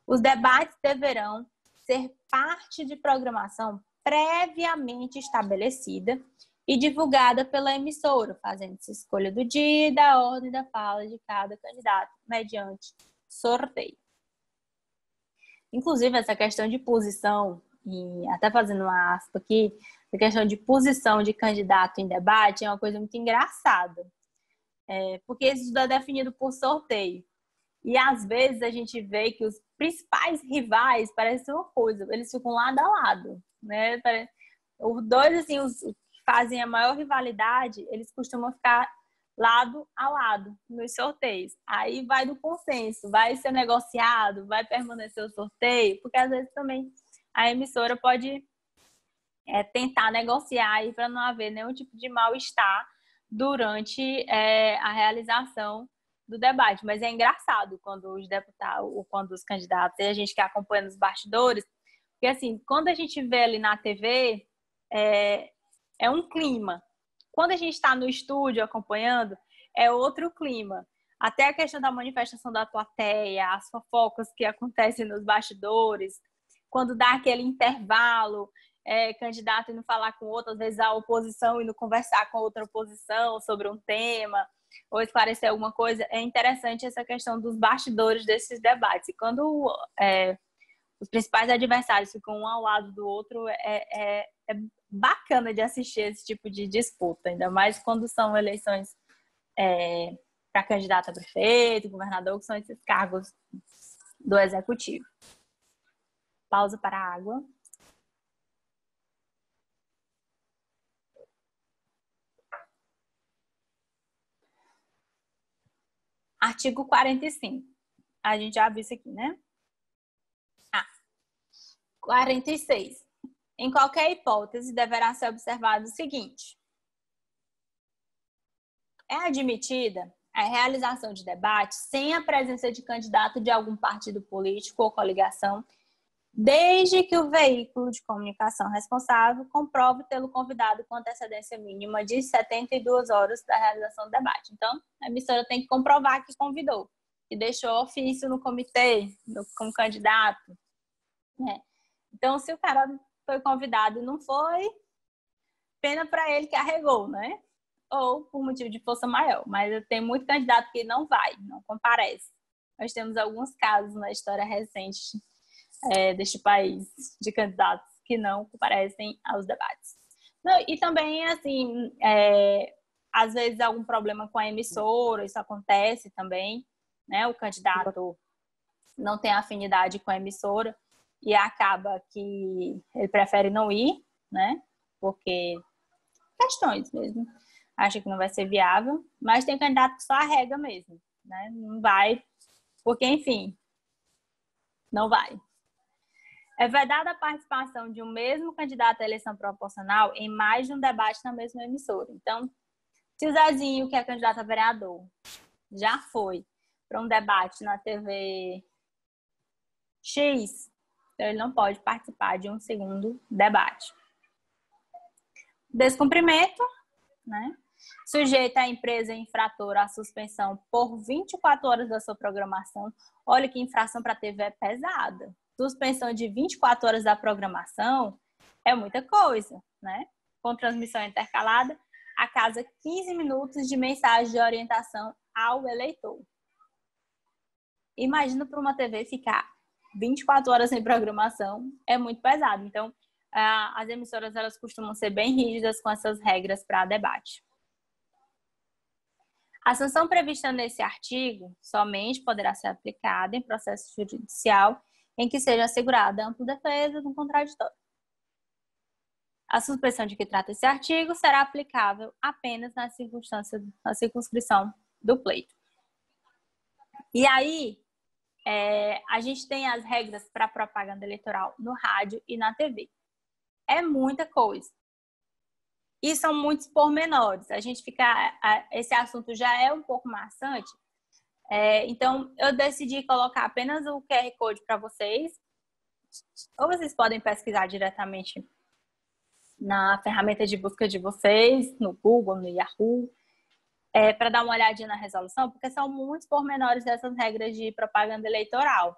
Os debates deverão ser parte de programação previamente estabelecida e divulgada pela emissora, fazendo-se escolha do dia e da ordem da fala de cada candidato, mediante sorteio. Inclusive, essa questão de posição, e até fazendo uma aspa aqui, a questão de posição de candidato em debate é uma coisa muito engraçada, porque isso é definido por sorteio. E às vezes a gente vê que os principais rivais parecem uma coisa, eles ficam lado a lado, né? Os dois, assim, os que fazem a maior rivalidade, eles costumam ficar lado a lado nos sorteios. Aí vai do consenso, vai ser negociado, vai permanecer o sorteio, porque às vezes também a emissora pode tentar negociar para não haver nenhum tipo de mal-estar durante a realização do debate. Mas é engraçado quando os deputados, ou quando os candidatos, e a gente que acompanha nos bastidores, porque assim, quando a gente vê ali na TV, é um clima. Quando a gente está no estúdio acompanhando, é outro clima. Até a questão da manifestação da plateia, as fofocas que acontecem nos bastidores, quando dá aquele intervalo, candidato indo falar com outro, às vezes a oposição indo conversar com outra oposição sobre um tema, ou esclarecer alguma coisa, é interessante essa questão dos bastidores desses debates. E quando os principais adversários ficam um ao lado do outro, é bacana de assistir esse tipo de disputa, ainda mais quando são eleições para candidato a prefeito, governador, que são esses cargos do executivo. Pausa para a água. Artigo 45. A gente já viu isso aqui, né? 46. Em qualquer hipótese, deverá ser observado o seguinte: é admitida a realização de debate sem a presença de candidato de algum partido político ou coligação, desde que o veículo de comunicação responsável comprove tê-lo convidado com antecedência mínima de 72 horas da realização do debate. Então, a emissora tem que comprovar que convidou, que deixou ofício no comitê, como candidato. Então, se o cara foi convidado e não foi, pena para ele que arregou, né? Ou por motivo de força maior. Mas tem muito candidato que não vai, não comparece. Nós temos alguns casos na história recente deste país de candidatos que não comparecem aos debates. E também, assim, às vezes algum problema com a emissora, isso acontece também, né? O candidato não tem afinidade com a emissora e acaba que ele prefere não ir, né? Porque questões mesmo. Acha que não vai ser viável, mas tem candidato que só arrega mesmo, né? Não vai, porque, enfim, não vai. É vedada a participação de um mesmo candidato à eleição proporcional em mais de um debate na mesma emissora. Então, se o Zezinho, que é candidato a vereador, já foi para um debate na TV X, então ele não pode participar de um segundo debate. Descumprimento, né? Sujeita a empresa infratora à suspensão por 24 horas da sua programação. Olha que infração para a TV é pesada. Suspensão de 24 horas da programação é muita coisa, né? Com transmissão intercalada, a cada 15 minutos de mensagem de orientação ao eleitor. Imagina para uma TV ficar 24 horas sem programação, é muito pesado. Então, as emissoras elas costumam ser bem rígidas com essas regras para debate. A sanção prevista nesse artigo somente poderá ser aplicada em processo judicial em que seja assegurada a ampla defesa do contraditório. A suspensão de que trata esse artigo será aplicável apenas na circunscrição do pleito. E aí, a gente tem as regras para propaganda eleitoral no rádio e na TV. É muita coisa. E são muitos pormenores. Esse assunto já é um pouco maçante. Então, eu decidi colocar apenas o QR Code para vocês. Ou vocês podem pesquisar diretamente na ferramenta de busca de vocês, no Google, no Yahoo, para dar uma olhadinha na resolução, porque são muitos pormenores dessas regras de propaganda eleitoral.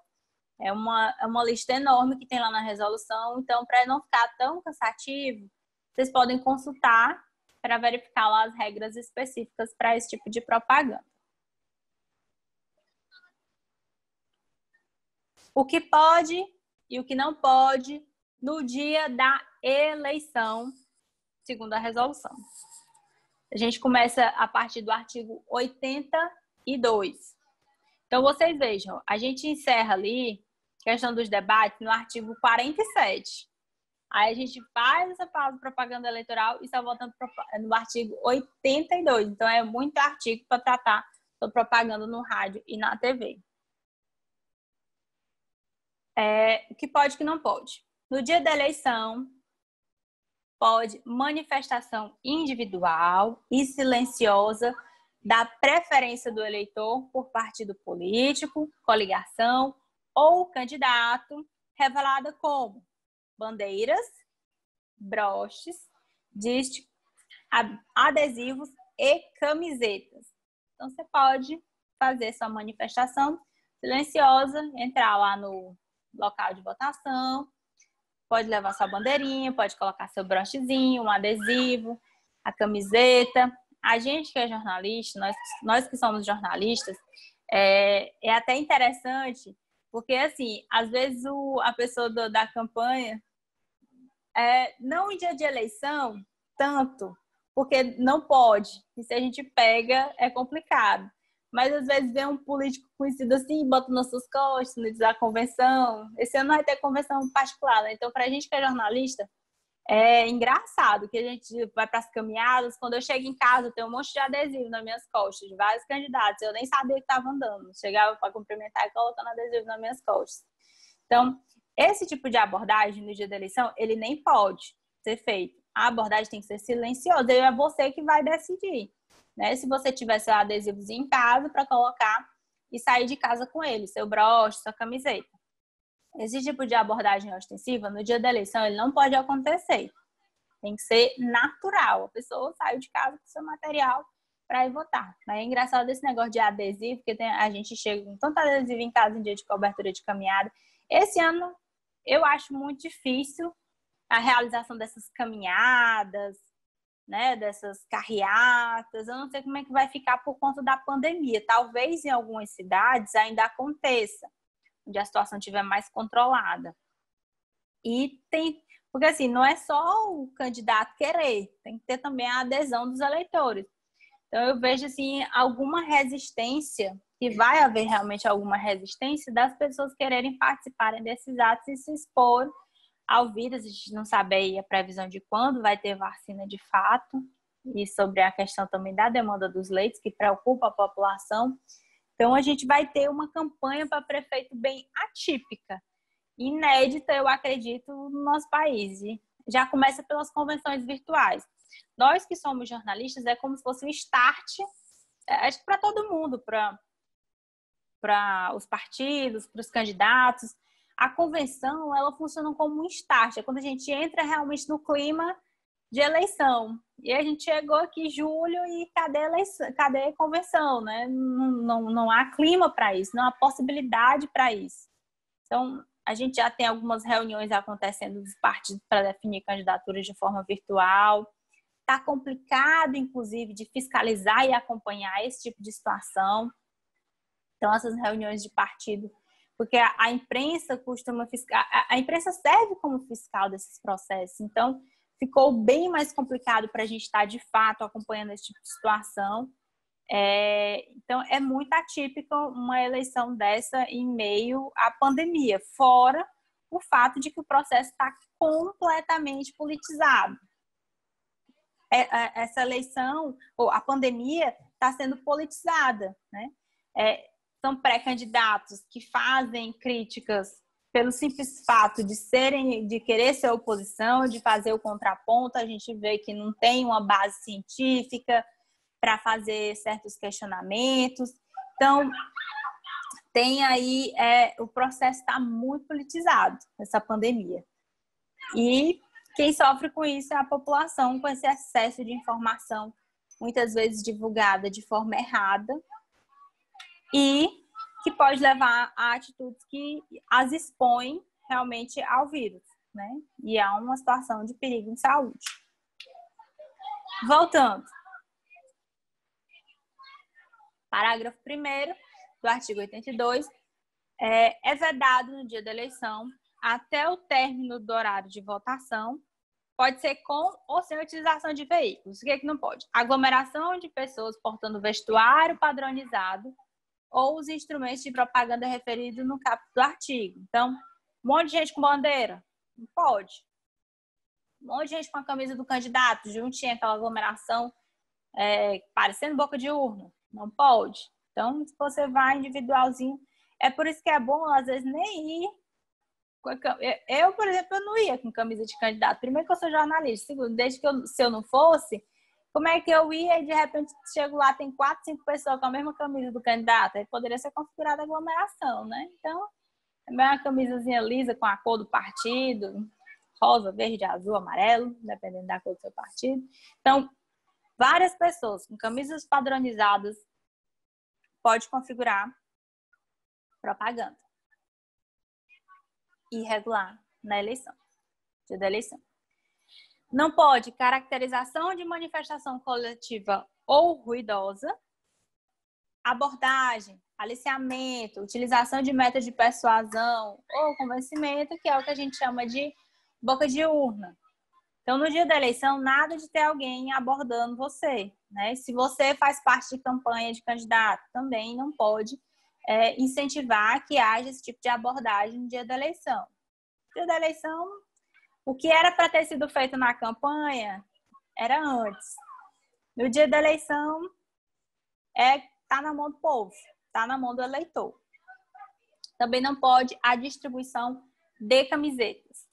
É uma lista enorme que tem lá na resolução. Então, para não ficar tão cansativo, vocês podem consultar para verificar lá as regras específicas para esse tipo de propaganda. O que pode e o que não pode no dia da eleição, segundo a resolução. A gente começa a partir do artigo 82. Então, vocês vejam, a gente encerra ali a questão dos debates no artigo 47. Aí a gente faz essa pausa propaganda eleitoral e está voltando no artigo 82. Então, é muito artigo para tratar sobre propaganda no rádio e na TV. O que pode e o que não pode. No dia da eleição, pode manifestação individual e silenciosa da preferência do eleitor por partido político, coligação ou candidato, revelada como bandeiras, broches, dísticos, adesivos e camisetas. Então, você pode fazer sua manifestação silenciosa, entrar lá no local de votação, pode levar sua bandeirinha, pode colocar seu brochezinho, um adesivo, a camiseta. A gente que é jornalista, nós que somos jornalistas, é até interessante, porque, assim, às vezes a pessoa da campanha, não em dia de eleição, tanto, porque não pode. E se a gente pega, é complicado. Mas, às vezes, vem um político conhecido assim, bota nas suas costas, no dia da convenção. Esse ano não vai ter convenção particular, né? Então, para a gente que é jornalista, é engraçado que a gente vai para as caminhadas. Quando eu chego em casa, eu tenho um monte de adesivo nas minhas costas, de vários candidatos. Eu nem sabia que estava andando. Chegava para cumprimentar e colocando adesivo nas minhas costas. Então, esse tipo de abordagem no dia da eleição, ele nem pode ser feito. A abordagem tem que ser silenciosa. E é você que vai decidir, né? Se você tiver seu adesivo em casa para colocar e sair de casa com ele, seu broche, sua camiseta. Esse tipo de abordagem ostensiva, no dia da eleição, ele não pode acontecer. Tem que ser natural. A pessoa sai de casa com seu material para ir votar. Mas é engraçado esse negócio de adesivo, porque a gente chega com tanto adesivo em casa em dia de cobertura de caminhada. Esse ano, eu acho muito difícil a realização dessas caminhadas, né, dessas carreatas. Eu não sei como é que vai ficar por conta da pandemia. Talvez em algumas cidades ainda aconteça, onde a situação estiver mais controlada. E porque assim, não é só o candidato querer, tem que ter também a adesão dos eleitores. Então eu vejo assim alguma resistência que vai haver realmente alguma resistência das pessoas quererem participarem desses atos e se expor ao vírus. A gente não sabe aí a previsão de quando vai ter vacina de fato, e sobre a questão também da demanda dos leitos, que preocupa a população. Então, a gente vai ter uma campanha para prefeito bem atípica, inédita, eu acredito, no nosso país. E já começa pelas convenções virtuais. Nós que somos jornalistas, é como se fosse um start, acho que para todo mundo, para os partidos, para os candidatos. A convenção, ela funciona como um start, é quando a gente entra realmente no clima de eleição. E a gente chegou aqui em julho e cadê a eleição? Cadê a convenção, né? Não há clima para isso, não há possibilidade para isso. Então, a gente já tem algumas reuniões acontecendo dos partidos para definir candidaturas de forma virtual. Está complicado, inclusive, de fiscalizar e acompanhar esse tipo de situação. Então, essas reuniões de partido, porque a imprensa costuma fiscal, a imprensa serve como fiscal desses processos. Então, ficou bem mais complicado para a gente estar, de fato, acompanhando esse tipo de situação. Então, é muito atípica uma eleição dessa em meio à pandemia, fora o fato de que o processo está completamente politizado. Essa eleição, ou a pandemia, está sendo politizada, né? São pré-candidatos que fazem críticas pelo simples fato de querer ser oposição, de fazer o contraponto. A gente vê que não tem uma base científica para fazer certos questionamentos. Então, tem aí, o processo está muito politizado, essa pandemia. E quem sofre com isso é a população, com esse excesso de informação, muitas vezes divulgada de forma errada, e que pode levar a atitudes que as expõem realmente ao vírus, né? E a uma situação de perigo de saúde. Voltando. Parágrafo 1º do artigo 82, é vedado no dia da eleição, até o término do horário de votação, pode ser com ou sem utilização de veículos. O que é que não pode? Aglomeração de pessoas portando vestuário padronizado ou os instrumentos de propaganda referidos no caput do artigo. Então, um monte de gente com bandeira? Não pode. Um monte de gente com a camisa do candidato, juntinha, aquela aglomeração, parecendo boca de urna? Não pode. Então, se você vai individualzinho, é por isso que é bom, às vezes, nem ir. Eu, por exemplo, eu não ia com camisa de candidato. Primeiro que eu sou jornalista. Segundo, desde que se eu não fosse, como é que eu ia e de repente chego lá, tem 4, 5 pessoas com a mesma camisa do candidato? Aí poderia ser configurada aglomeração, né? Então, é uma camisazinha lisa com a cor do partido, rosa, verde, azul, amarelo, dependendo da cor do seu partido. Então, várias pessoas com camisas padronizadas pode configurar propaganda irregular na eleição, dia da eleição. Não pode caracterização de manifestação coletiva ou ruidosa, abordagem, aliciamento, utilização de método de persuasão ou convencimento, que é o que a gente chama de boca de urna. Então, no dia da eleição, nada de ter alguém abordando você, né? Se você faz parte de campanha de candidato, também não pode incentivar que haja esse tipo de abordagem no dia da eleição. No dia da eleição, o que era para ter sido feito na campanha era antes. No dia da eleição, tá na mão do povo, tá na mão do eleitor. Também não pode a distribuição de camisetas.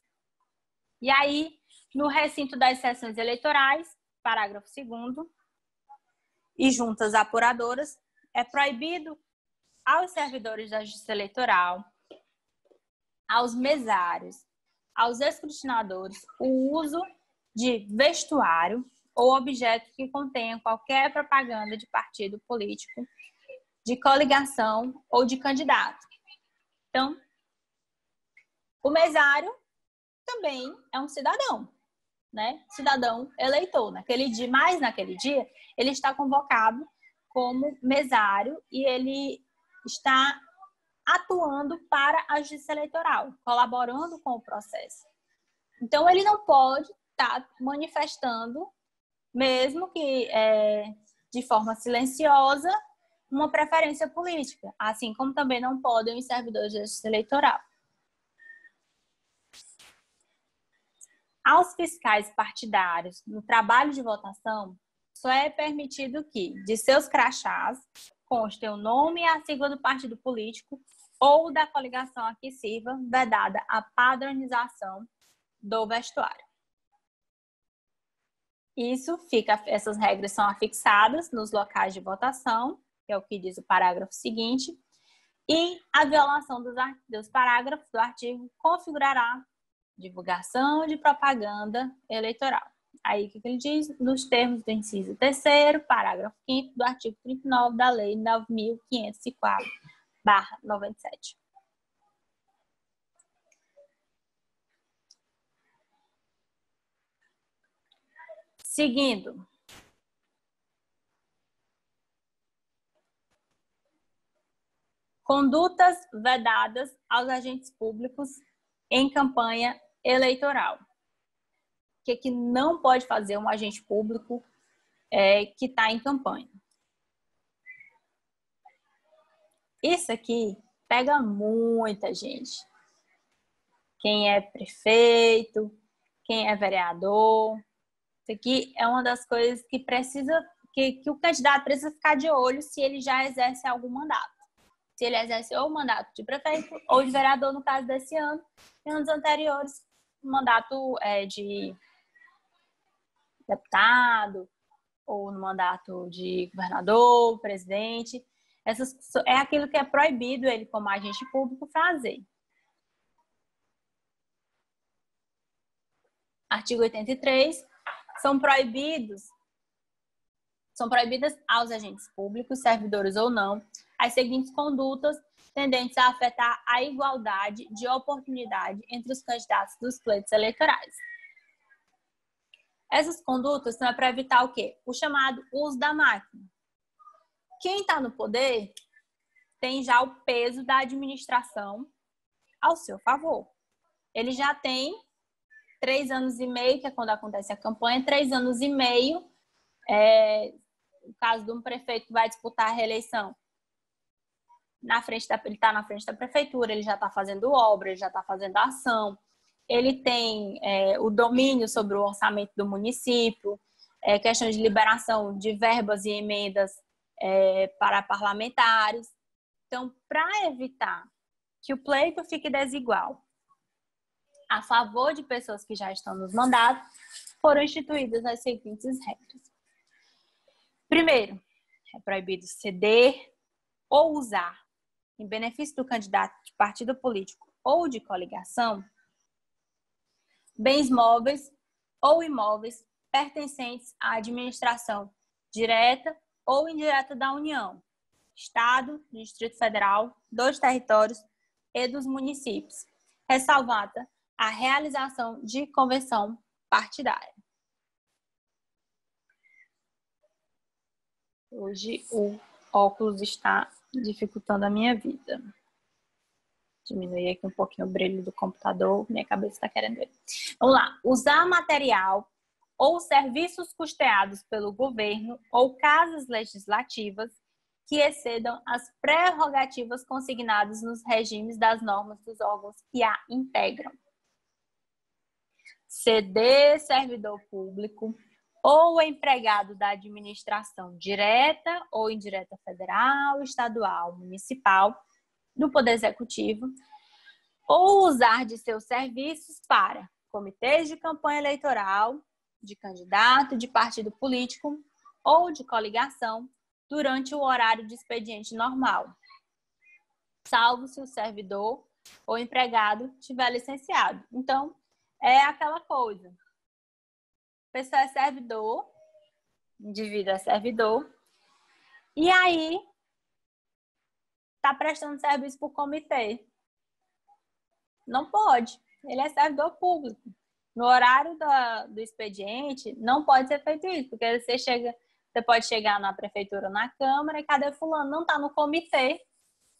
E aí, no recinto das sessões eleitorais, parágrafo 2º, e juntas apuradoras, é proibido aos servidores da Justiça Eleitoral, aos mesários, aos escrutinadores, o uso de vestuário ou objeto que contenha qualquer propaganda de partido político, de coligação ou de candidato. Então, o mesário também é um cidadão, né? Cidadão eleitor. Naquele dia, ele está convocado como mesário e ele está atuando para a Justiça Eleitoral, colaborando com o processo. Então, ele não pode estar manifestando, mesmo que de forma silenciosa, uma preferência política, assim como também não podem os servidores de justiça eleitoral. Aos fiscais partidários, no trabalho de votação, só é permitido que, de seus crachás, constem o nome e a sigla do partido político ou da coligação a que sirva, vedada a padronização do vestuário. Essas regras são afixadas nos locais de votação, que é o que diz o parágrafo seguinte, e a violação dos parágrafos do artigo configurará divulgação de propaganda eleitoral. Aí, o que ele diz? Nos termos do inciso 3º, parágrafo 5º do artigo 39 da Lei 9.504/97. Seguindo. Condutas vedadas aos agentes públicos em campanha eleitoral. O que não pode fazer um agente público que está em campanha? Isso aqui pega muita gente. Quem é prefeito, quem é vereador. Isso aqui é uma das coisas que que o candidato precisa ficar de olho se ele já exerce algum mandato. Se ele exerce ou o mandato de prefeito ou de vereador, no caso desse ano, e anos anteriores, mandato de deputado, ou no mandato de governador, presidente. É aquilo que é proibido ele, como agente público, fazer. Artigo 83. São proibidas aos agentes públicos, servidores ou não, as seguintes condutas tendentes a afetar a igualdade de oportunidade entre os candidatos dos pleitos eleitorais. Essas condutas são para evitar o quê? O chamado uso da máquina. Quem está no poder tem já o peso da administração ao seu favor. Ele já tem 3 anos e meio, que é quando acontece a campanha, 3 anos e meio, no caso de um prefeito que vai disputar a reeleição, ele está na frente da prefeitura, ele já está fazendo obra, ele já está fazendo ação, ele tem o domínio sobre o orçamento do município, questão de liberação de verbas e emendas para parlamentares. Então, para evitar que o pleito fique desigual a favor de pessoas que já estão nos mandatos, foram instituídas as seguintes regras. Primeiro, é proibido ceder ou usar, em benefício do candidato de partido político ou de coligação, bens móveis ou imóveis pertencentes à administração direta ou indireta da União, Estado, do Distrito Federal, dos territórios e dos municípios, ressalvada a realização de convenção partidária. Hoje o óculos está dificultando a minha vida. Diminuir aqui um pouquinho o brilho do computador, minha cabeça está querendo ver. Vamos lá. Usar material ou serviços custeados pelo governo ou casas legislativas que excedam as prerrogativas consignadas nos regimes das normas dos órgãos que a integram. Ceder servidor público ou empregado da administração direta ou indireta federal, estadual, municipal, do Poder Executivo, ou usar de seus serviços para comitês de campanha eleitoral, de candidato, de partido político ou de coligação durante o horário de expediente normal, salvo se o servidor ou empregado tiver licenciado. Então, é aquela coisa. A pessoa é servidor, o indivíduo é servidor, e aí está prestando serviço para o comitê. Não pode. Ele é servidor público. No horário do expediente, não pode ser feito isso, porque você pode chegar na prefeitura, na Câmara, e cadê fulano? Não está no comitê.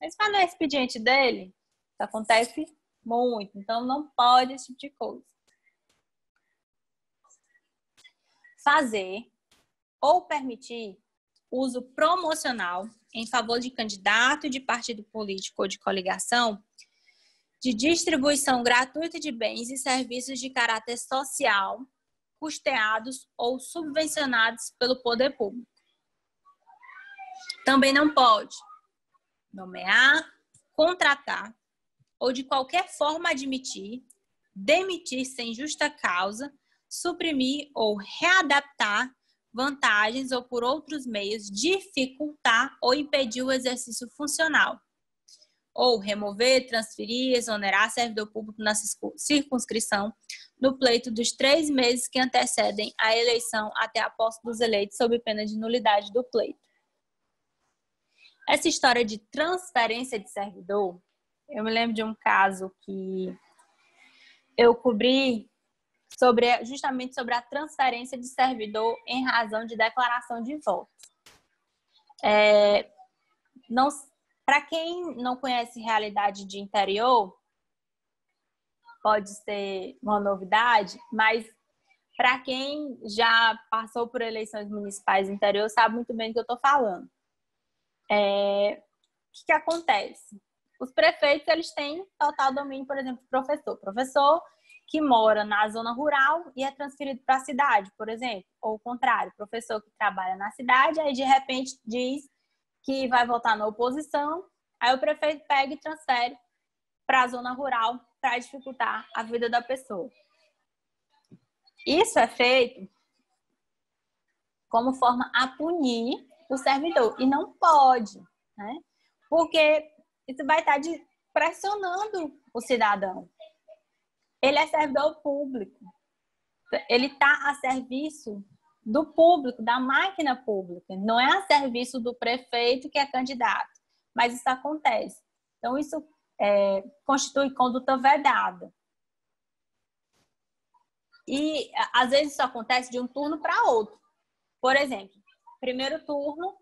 Mas vai no expediente dele. Isso acontece muito. Então, não pode esse tipo de coisa. Fazer ou permitir uso promocional em favor de candidato de partido político ou de coligação, de distribuição gratuita de bens e serviços de caráter social, custeados ou subvencionados pelo poder público. Também não pode nomear, contratar ou de qualquer forma admitir, demitir sem justa causa, suprimir ou readaptar vantagens ou por outros meios dificultar ou impedir o exercício funcional, ou remover, transferir, exonerar servidor público na circunscrição no pleito dos 3 meses que antecedem a eleição até a posse dos eleitos sob pena de nulidade do pleito. Essa história de transferência de servidor, eu me lembro de um caso que eu cobri justamente sobre a transferência de servidor em razão de declaração de voto. Para quem não conhece realidade de interior, pode ser uma novidade, mas para quem já passou por eleições municipais no interior, sabe muito bem do que eu estou falando. O que acontece? Os prefeitos, eles têm total domínio, por exemplo, do professor que mora na zona rural e é transferido para a cidade, por exemplo, ou o contrário, professor que trabalha na cidade, aí de repente diz que vai votar na oposição, aí o prefeito pega e transfere para a zona rural para dificultar a vida da pessoa. Isso é feito como forma a punir o servidor, e não pode, né? Porque isso vai estar pressionando o cidadão. Ele é servidor público. Ele está a serviço do público, da máquina pública. Não é a serviço do prefeito que é candidato. Mas isso acontece. Então, isso constitui conduta vedada. E, às vezes, isso acontece de um turno para outro. Por exemplo, primeiro turno,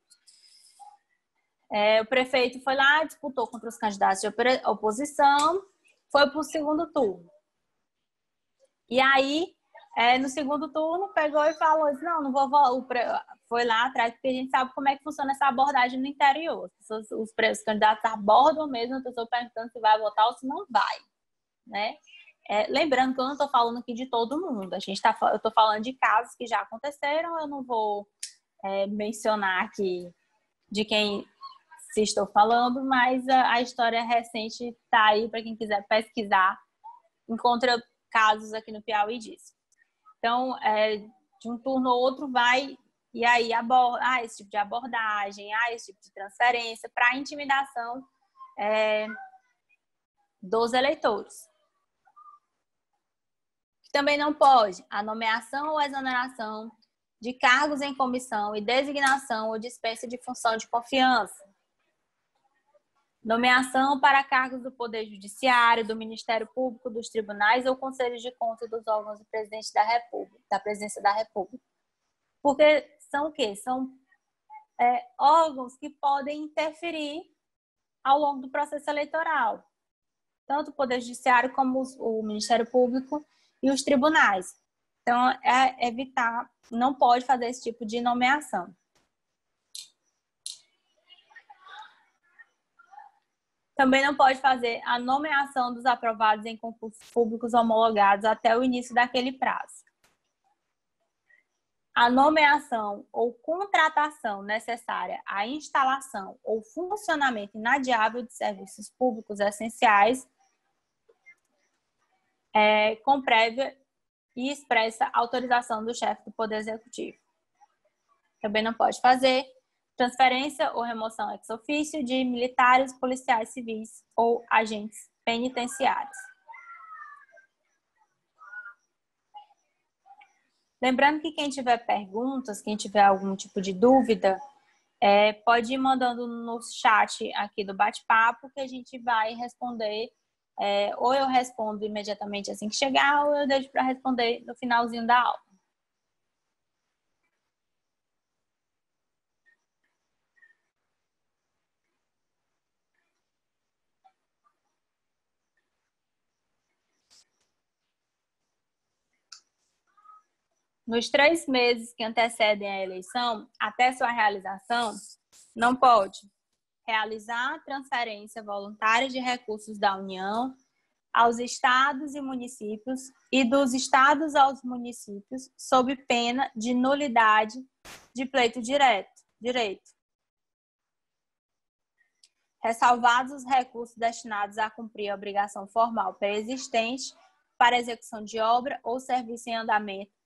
o prefeito foi lá, disputou contra os candidatos de oposição, foi para o segundo turno. E aí, no segundo turno, pegou e falou assim, não vou votar. Foi lá atrás, porque a gente sabe como é que funciona essa abordagem no interior. Os candidatos abordam mesmo a pessoa perguntando se vai votar ou se não vai, né? Lembrando que eu não estou falando aqui de todo mundo. Eu estou falando de casos que já aconteceram, eu não vou mencionar aqui de quem se estou falando, mas a história recente está aí para quem quiser pesquisar, encontra casos aqui no Piauí disso. Então, de um turno ou outro vai e aí aborda esse tipo de abordagem, esse tipo de transferência para intimidação dos eleitores. Também não pode a nomeação ou exoneração de cargos em comissão e designação ou dispensa de função de confiança. Nomeação para cargos do Poder Judiciário, do Ministério Público, dos tribunais ou conselhos de contas dos órgãos do Presidente da República, da Presidência da República. Porque são o quê? São órgãos que podem interferir ao longo do processo eleitoral. Tanto o Poder Judiciário como o Ministério Público e os tribunais. Então, evitar, não pode fazer esse tipo de nomeação. Também não pode fazer a nomeação dos aprovados em concursos públicos homologados até o início daquele prazo. A nomeação ou contratação necessária à instalação ou funcionamento inadiável de serviços públicos essenciais com prévia e expressa autorização do chefe do Poder Executivo. Também não pode fazer transferência ou remoção ex officio de militares, policiais civis ou agentes penitenciários. Lembrando que quem tiver perguntas, quem tiver algum tipo de dúvida, pode ir mandando no chat aqui do bate-papo que a gente vai responder. Ou eu respondo imediatamente assim que chegar, ou eu deixo para responder no finalzinho da aula. nos 3 meses que antecedem a eleição, até sua realização, não pode realizar transferência voluntária de recursos da União aos estados e municípios e dos estados aos municípios sob pena de nulidade de pleito direito. Ressalvados os recursos destinados a cumprir a obrigação formal pré-existente para execução de obra ou serviço em andamento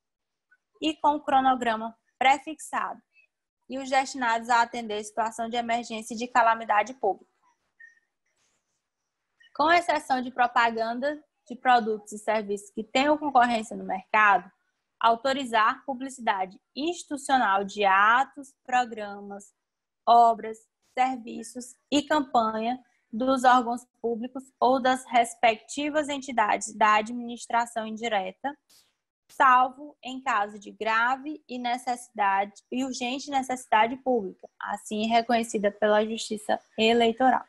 e com cronograma pré-fixado, e os destinados a atender situação de emergência e de calamidade pública. Com exceção de propaganda de produtos e serviços que tenham concorrência no mercado, autorizar publicidade institucional de atos, programas, obras, serviços e campanha dos órgãos públicos ou das respectivas entidades da administração indireta, salvo em caso de grave e urgente necessidade pública, assim reconhecida pela Justiça Eleitoral.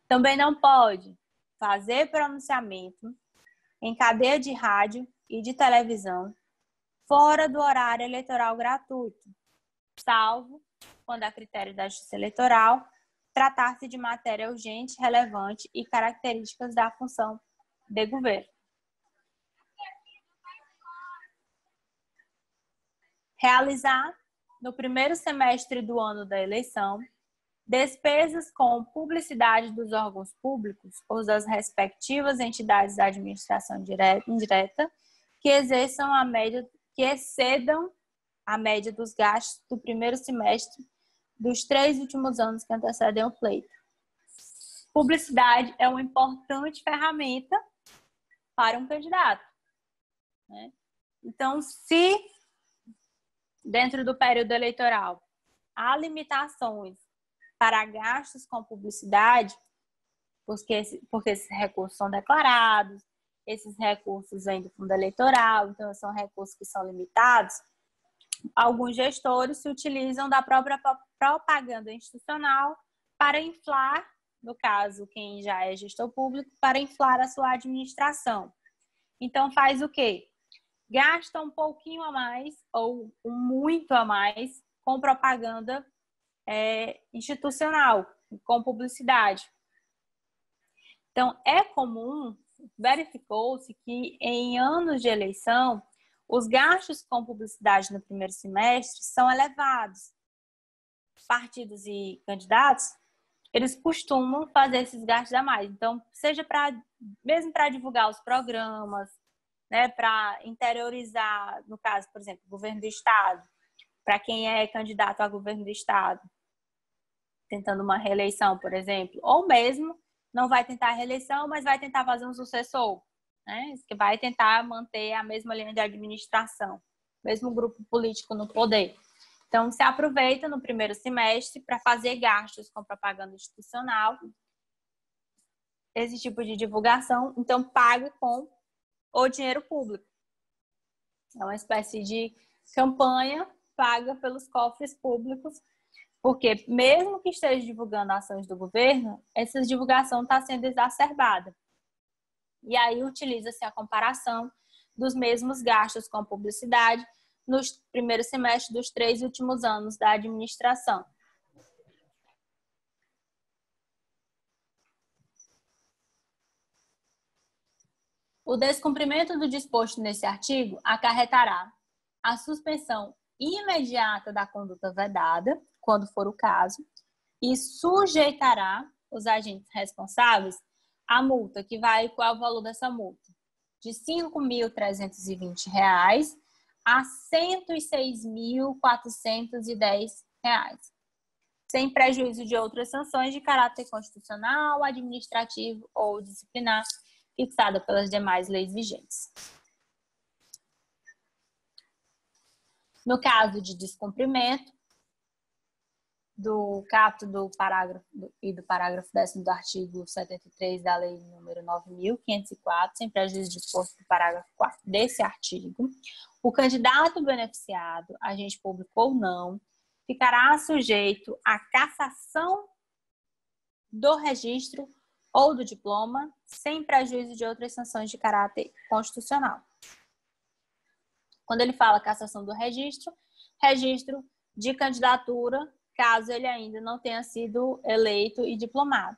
Também não pode fazer pronunciamento em cadeia de rádio e de televisão fora do horário eleitoral gratuito, salvo, quando a critério da Justiça Eleitoral, tratar-se de matéria urgente, relevante e características da função de governo. Realizar, no primeiro semestre do ano da eleição, despesas com publicidade dos órgãos públicos ou das respectivas entidades da administração indireta que excedam a média dos gastos do primeiro semestre dos 3 últimos anos que antecedem o pleito. Publicidade é uma importante ferramenta para um candidato, né? Então, se dentro do período eleitoral há limitações para gastos com publicidade, porque esses recursos são declarados, esses recursos vêm do fundo eleitoral, então são recursos que são limitados, alguns gestores se utilizam da própria propaganda institucional para inflar, no caso, quem já é gestor público, para inflar a sua administração. Então, faz o quê? Gasta um pouquinho a mais ou muito a mais com propaganda institucional, com publicidade. Então, é comum, verificou-se que em anos de eleição, os gastos com publicidade no primeiro semestre são elevados. Partidos e candidatos, eles costumam fazer esses gastos a mais. Então, seja mesmo para divulgar os programas, né, para interiorizar, no caso, por exemplo, o governo do estado, para quem é candidato a governo do estado, tentando uma reeleição, por exemplo, ou mesmo não vai tentar a reeleição, mas vai tentar fazer um sucessor, né, que vai tentar manter a mesma linha de administração, mesmo grupo político no poder. Então, se aproveita no primeiro semestre para fazer gastos com propaganda institucional, esse tipo de divulgação, então paga com o dinheiro público. É uma espécie de campanha paga pelos cofres públicos, porque mesmo que esteja divulgando ações do governo, essa divulgação está sendo exacerbada. E aí utiliza-se a comparação dos mesmos gastos com publicidade nos primeiros semestres dos 3 últimos anos da administração. O descumprimento do disposto nesse artigo acarretará a suspensão imediata da conduta vedada, quando for o caso, e sujeitará os agentes responsáveis à multa, que vai qual é o valor dessa multa? De R$ 5.320 a R$ 106.410, sem prejuízo de outras sanções de caráter constitucional, administrativo ou disciplinar, fixada pelas demais leis vigentes. No caso de descumprimento do caput do parágrafo e do parágrafo 10º do artigo 73 da Lei nº 9.504, sem prejuízo disposto do parágrafo 4º desse artigo, o candidato beneficiado, agente público ou não, ficará sujeito à cassação do registro ou do diploma, sem prejuízo de outras sanções de caráter constitucional. Quando ele fala cassação do registro, registro de candidatura, caso ele ainda não tenha sido eleito e diplomado.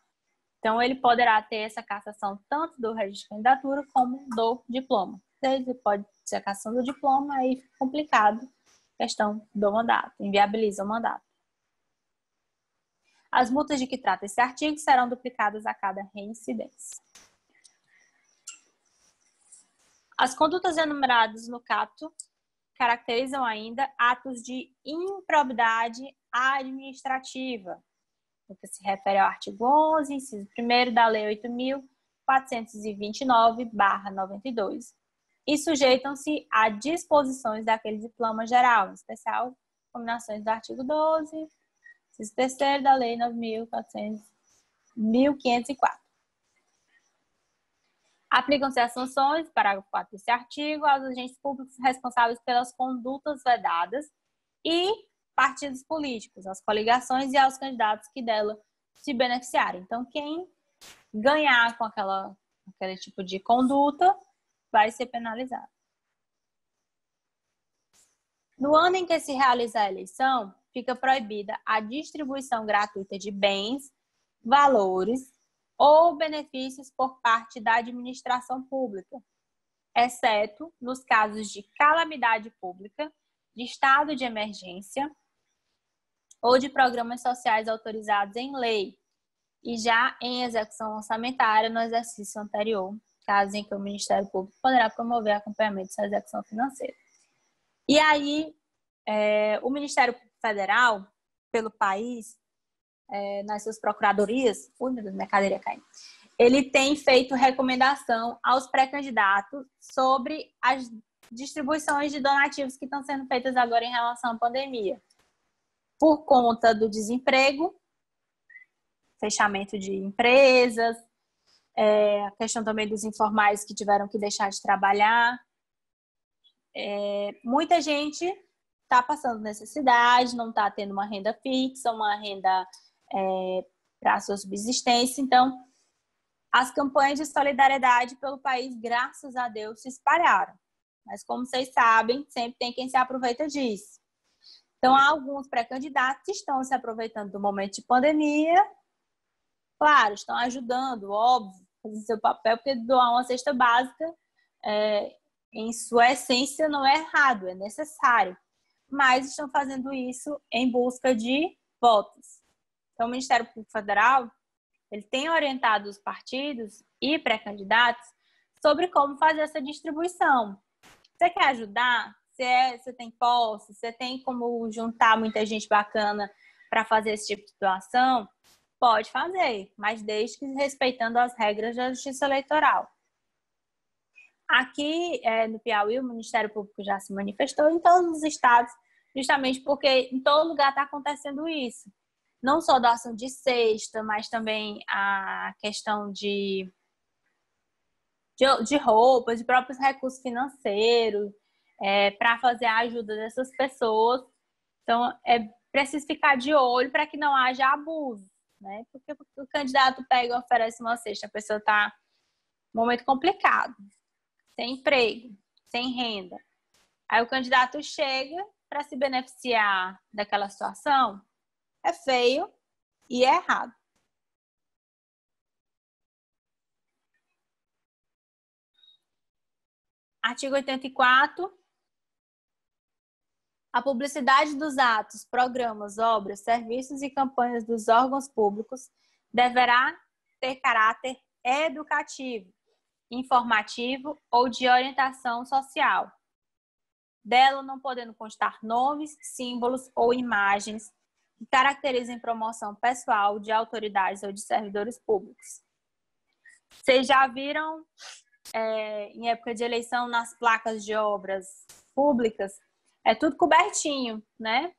Então, ele poderá ter essa cassação tanto do registro de candidatura como do diploma. Ele pode ser a cassação do diploma, aí fica complicado a questão do mandato, inviabiliza o mandato. As multas de que trata esse artigo serão duplicadas a cada reincidência. As condutas enumeradas no caput caracterizam ainda atos de improbidade administrativa, no que se refere ao artigo 11, inciso 1º da Lei 8.429/92, e sujeitam-se a disposições daquele diploma geral, em especial combinações do artigo 12, inciso 3º da Lei 9.504. Aplicam-se as sanções, parágrafo 4 desse artigo, aos agentes públicos responsáveis pelas condutas vedadas e partidos políticos, às coligações e aos candidatos que dela se beneficiarem. Então, quem ganhar com aquele tipo de conduta vai ser penalizado. No ano em que se realiza a eleição, fica proibida a distribuição gratuita de bens, valores ou benefícios por parte da administração pública, exceto nos casos de calamidade pública, de estado de emergência ou de programas sociais autorizados em lei e já em execução orçamentária no exercício anterior, caso em que o Ministério Público poderá promover acompanhamento dessa execução financeira. E aí, o Ministério Público Federal, pelo país, nas suas procuradorias, minha cadeira cai, ele tem feito recomendação aos pré-candidatos sobre as distribuições de donativos que estão sendo feitas agora em relação à pandemia. Por conta do desemprego, fechamento de empresas, a questão também dos informais que tiveram que deixar de trabalhar. Muita gente está passando necessidade, não está tendo uma renda fixa, uma renda para a sua subsistência. Então, as campanhas de solidariedade pelo país, graças a Deus, se espalharam. Mas, como vocês sabem, sempre tem quem se aproveita disso. Então, alguns pré-candidatos estão se aproveitando do momento de pandemia. Claro, estão ajudando, óbvio, fazendo seu papel, porque doar uma cesta básica, em sua essência, não é errado, é necessário. Mas estão fazendo isso em busca de votos. Então, o Ministério Público Federal, ele tem orientado os partidos e pré-candidatos sobre como fazer essa distribuição. Você quer ajudar? Você tem posse? Você tem como juntar muita gente bacana para fazer esse tipo de doação? Pode fazer, mas desde que respeitando as regras da Justiça Eleitoral. Aqui no Piauí, o Ministério Público já se manifestou em todos os estados, justamente porque em todo lugar está acontecendo isso. Não só doação de cesta, mas também a questão de roupas, de próprios recursos financeiros, para fazer a ajuda dessas pessoas. Então, é preciso ficar de olho para que não haja abuso, né? Porque o candidato pega e oferece uma cesta, a pessoa está num momento complicado, sem emprego, sem renda. Aí o candidato chega para se beneficiar daquela situação, é feio e é errado. Artigo 84. A publicidade dos atos, programas, obras, serviços e campanhas dos órgãos públicos deverá ter caráter educativo, informativo ou de orientação social. Dela não podendo constar nomes, símbolos ou imagens que caracterizem promoção pessoal de autoridades ou de servidores públicos. Vocês já viram, em época de eleição, nas placas de obras públicas, é tudo cobertinho, né?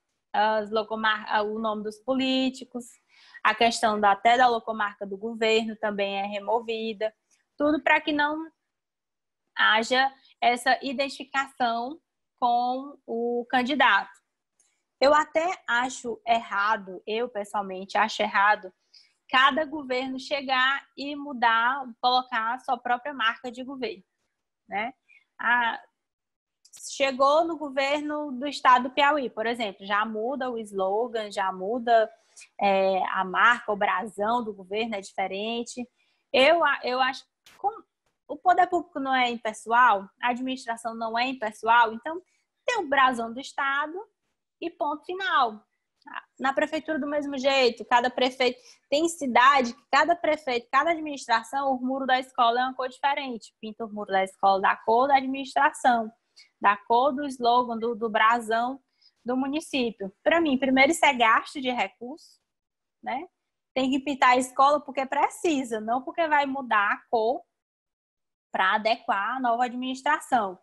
O nome dos políticos, a questão até da logomarca do governo também é removida. Tudo para que não haja essa identificação com o candidato. Eu até acho errado, eu pessoalmente acho errado, cada governo chegar e mudar, colocar a sua própria marca de governo, né? chegou no governo do estado do Piauí, por exemplo, já muda o slogan, já muda a marca, o brasão do governo é diferente. Eu acho que o poder público não é impessoal, a administração não é impessoal, então tem o brasão do estado e ponto final. Na prefeitura do mesmo jeito, cada prefeito tem cidade que cada prefeito, cada administração, o muro da escola é uma cor diferente. Pinta o muro da escola da cor da administração, da cor do slogan, do brasão do município. Para mim, primeiro isso é gasto de recurso, né? Tem que pintar a escola porque precisa, não porque vai mudar a cor para adequar a nova administração.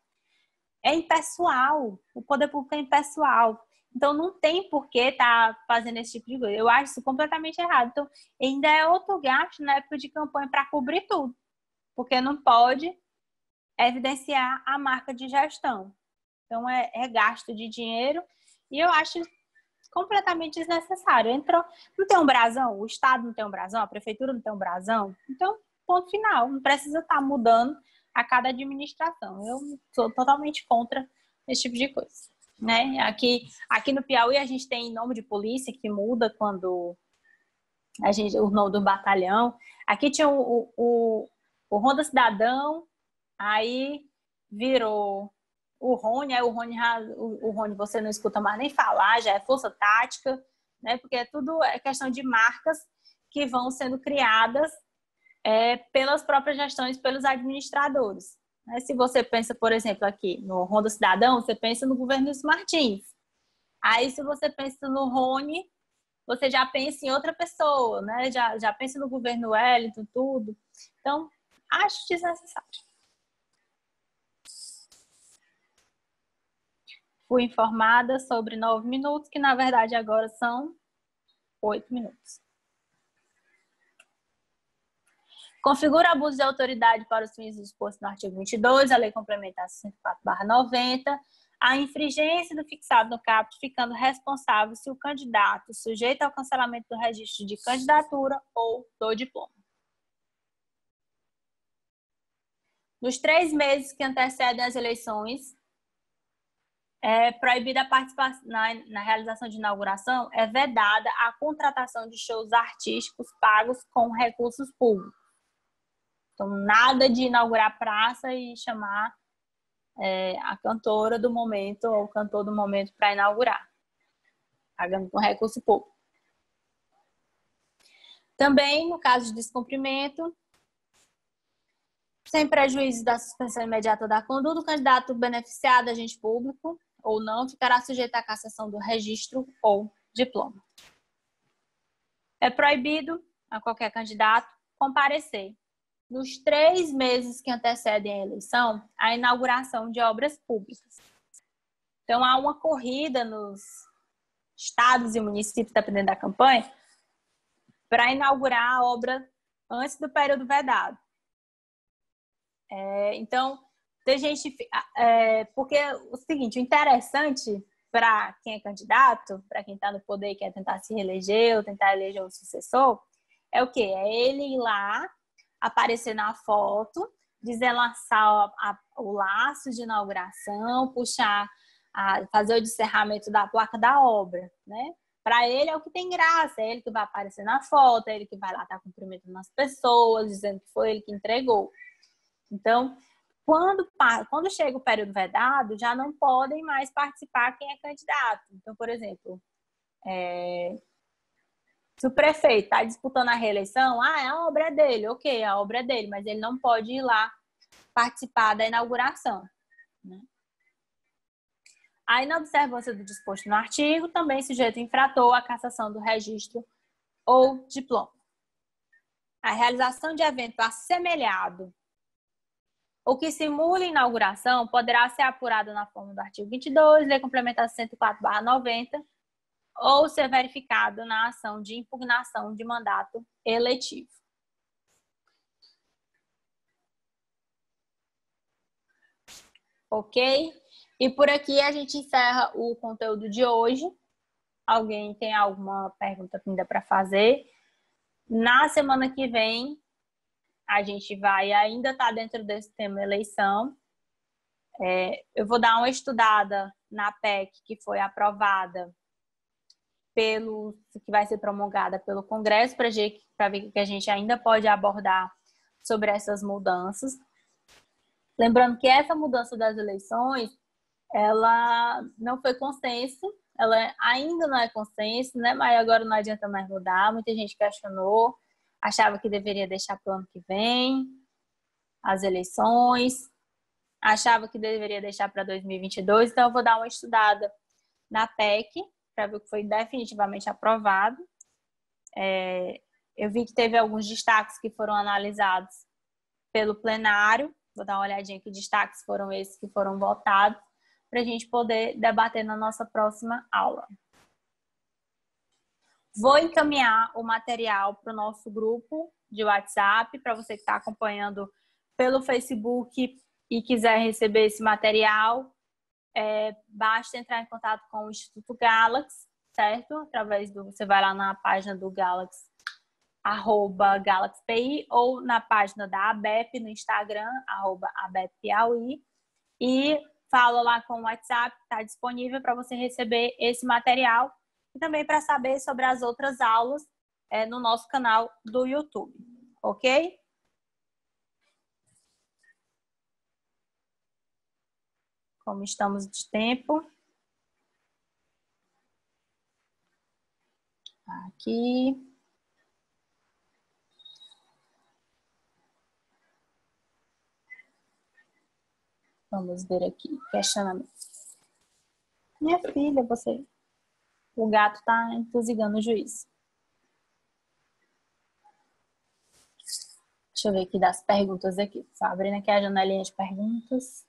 É impessoal, o poder público é impessoal. Então, não tem por que estar fazendo esse tipo de coisa. Eu acho isso completamente errado. Então, ainda é outro gasto na época de campanha para cobrir tudo, porque não pode evidenciar a marca de gestão. Então, é gasto de dinheiro e eu acho completamente desnecessário. Não tem um brasão, o Estado não tem um brasão, a Prefeitura não tem um brasão. Então, ponto final. Não precisa estar mudando a cada administração. Eu sou totalmente contra esse tipo de coisa. Né? Aqui no Piauí a gente tem nome de polícia que muda quando o nome do batalhão. Aqui tinha o Ronda Cidadão, aí virou o Rony, aí o Rony você não escuta mais nem falar, já é Força Tática, né? Porque tudo é questão de marcas que vão sendo criadas pelas próprias gestões, pelos administradores. Se você pensa, por exemplo, aqui no Ronda Cidadão, você pensa no governo dos Martins. Aí, se você pensa no Rony, você já pensa em outra pessoa, né? Já pensa no governo Wellington, tudo. Então, acho desnecessário. Fui informada sobre 9 minutos, que na verdade agora são 8 minutos. Configura abuso de autoridade para os fins dispostos no artigo 22, a Lei Complementar 64/90, a infringência do fixado no caput, ficando responsável se o candidato sujeito ao cancelamento do registro de candidatura ou do diploma. Nos 3 meses que antecedem as eleições, é proibida a participação na realização de inauguração, é vedada a contratação de shows artísticos pagos com recursos públicos. Então, nada de inaugurar praça e chamar a cantora do momento ou o cantor do momento para inaugurar, pagando com recurso público. Também, no caso de descumprimento, sem prejuízo da suspensão imediata da conduta, o candidato beneficiado, agente público ou não, ficará sujeito à cassação do registro ou diploma. É proibido a qualquer candidato comparecer nos 3 meses que antecedem a eleição, a inauguração de obras públicas. Então, há uma corrida nos estados e municípios, dependendo da campanha, para inaugurar a obra antes do período vedado. Então, tem gente... porque o seguinte, o interessante para quem é candidato, para quem está no poder e quer tentar se reeleger ou tentar eleger um sucessor, é o quê? É ele ir lá, aparecer na foto, desenlaçar o laço de inauguração, fazer o descerramento da placa da obra, né? Para ele é o que tem graça, é ele que vai aparecer na foto, é ele que vai lá estar cumprimentando as pessoas, dizendo que foi ele que entregou. Então, quando chega o período vedado, já não podem mais participar quem é candidato. Então, por exemplo, se o prefeito está disputando a reeleição, a obra é dele, ok, a obra é dele, mas ele não pode ir lá participar da inauguração, né? Aí, na observância do disposto no artigo, também sujeito infrator à cassação do registro ou diploma. A realização de evento assemelhado ou que simule inauguração poderá ser apurada na forma do artigo 22, Lei Complementar 104/90, ou ser verificado na ação de impugnação de mandato eletivo. Ok? E por aqui a gente encerra o conteúdo de hoje. Alguém tem alguma pergunta ainda para fazer? Na semana que vem, a gente vai ainda estar dentro desse tema eleição. Eu vou dar uma estudada na PEC que foi aprovada que vai ser promulgada pelo Congresso para ver o que a gente ainda pode abordar sobre essas mudanças. Lembrando que essa mudança das eleições, ela não foi consenso, ela ainda não é consenso, né? Mas agora não adianta mais mudar. Muita gente questionou, achava que deveria deixar para o ano que vem as eleições, achava que deveria deixar para 2022. Então, eu vou dar uma estudada na PEC para ver o que foi definitivamente aprovado. Eu vi que teve alguns destaques que foram analisados pelo plenário. Vou dar uma olhadinha que destaques foram esses que foram votados para a gente poder debater na nossa próxima aula. Vou encaminhar o material para o nosso grupo de WhatsApp, para você que está acompanhando pelo Facebook e quiser receber esse material, basta entrar em contato com o Instituto Galaxy, certo? Você vai lá na página do Galaxy, @GalaxyPI, ou na página da ABEP no Instagram, @ABEPPiauí, e fala lá com o WhatsApp, está disponível para você receber esse material e também para saber sobre as outras aulas no nosso canal do YouTube, ok? Como estamos de tempo. Aqui. Vamos ver aqui, questionamento. Minha filha, o gato está entusiasmando o juiz. Deixa eu ver aqui das perguntas aqui. Só abrindo aqui a janelinha de perguntas.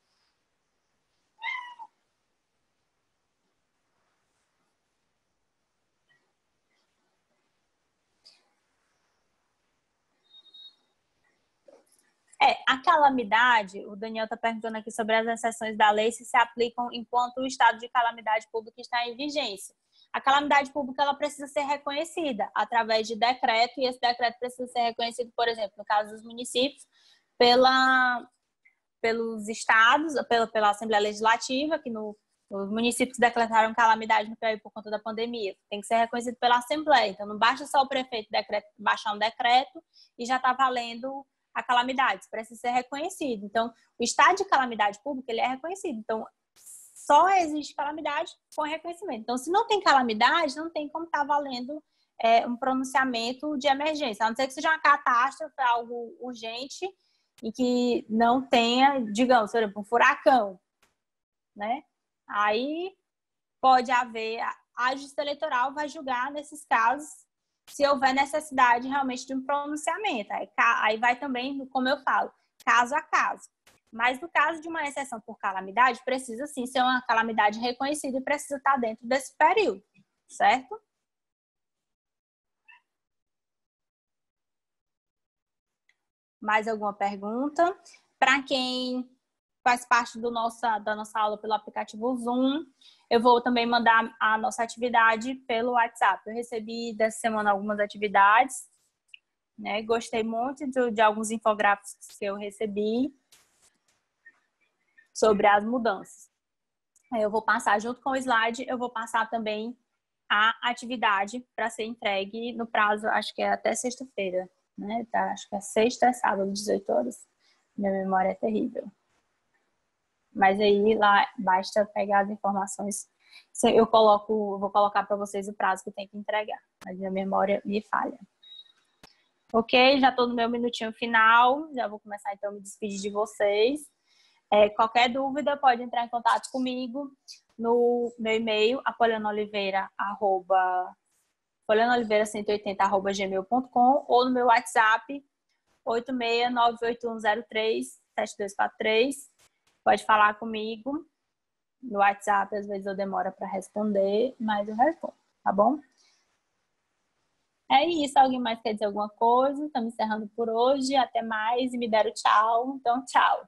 A calamidade, o Daniel está perguntando aqui sobre as exceções da lei se aplicam enquanto o estado de calamidade pública está em vigência. A calamidade pública ela precisa ser reconhecida através de decreto, e esse decreto precisa ser reconhecido, por exemplo, no caso dos municípios, pelos estados, pela Assembleia Legislativa, que os municípios decretaram calamidade no Piauí por conta da pandemia. Tem que ser reconhecido pela Assembleia. Então, não basta só o prefeito baixar um decreto e já está valendo a calamidade. Isso precisa ser reconhecido. Então, o estado de calamidade pública, ele é reconhecido. Então, só existe calamidade com reconhecimento. Então, se não tem calamidade, não tem como estar valendo um pronunciamento de emergência. A não ser que seja uma catástrofe, algo urgente, e que não tenha, digamos, por exemplo, um furacão, né? Aí pode haver, a Justiça Eleitoral vai julgar nesses casos se houver necessidade realmente de um pronunciamento. Aí vai também, como eu falo, caso a caso. Mas no caso de uma exceção por calamidade, precisa sim ser uma calamidade reconhecida e precisa estar dentro desse período, certo? Mais alguma pergunta? Para quem faz parte da nossa aula pelo aplicativo Zoom, eu vou também mandar a nossa atividade pelo WhatsApp. Eu recebi dessa semana algumas atividades, né? Gostei muito de alguns infográficos que eu recebi sobre as mudanças. Eu vou passar, junto com o slide, eu vou passar também a atividade para ser entregue no prazo, acho que é até sexta-feira, né? Tá, acho que é sexta, sábado, 18 horas. Minha memória é terrível. Mas aí lá basta pegar as informações. Eu vou colocar para vocês o prazo que eu tenho que entregar. Mas minha memória me falha. Ok? Já estou no meu minutinho final. Já vou começar então a me despedir de vocês. Qualquer dúvida pode entrar em contato comigo no meu e-mail, apolianaoliveira180@gmail.com, ou no meu WhatsApp 86981037243. Pode falar comigo no WhatsApp, às vezes eu demoro para responder, mas eu respondo, tá bom? É isso, alguém mais quer dizer alguma coisa? Estamos encerrando por hoje, até mais, e me deram tchau, então tchau.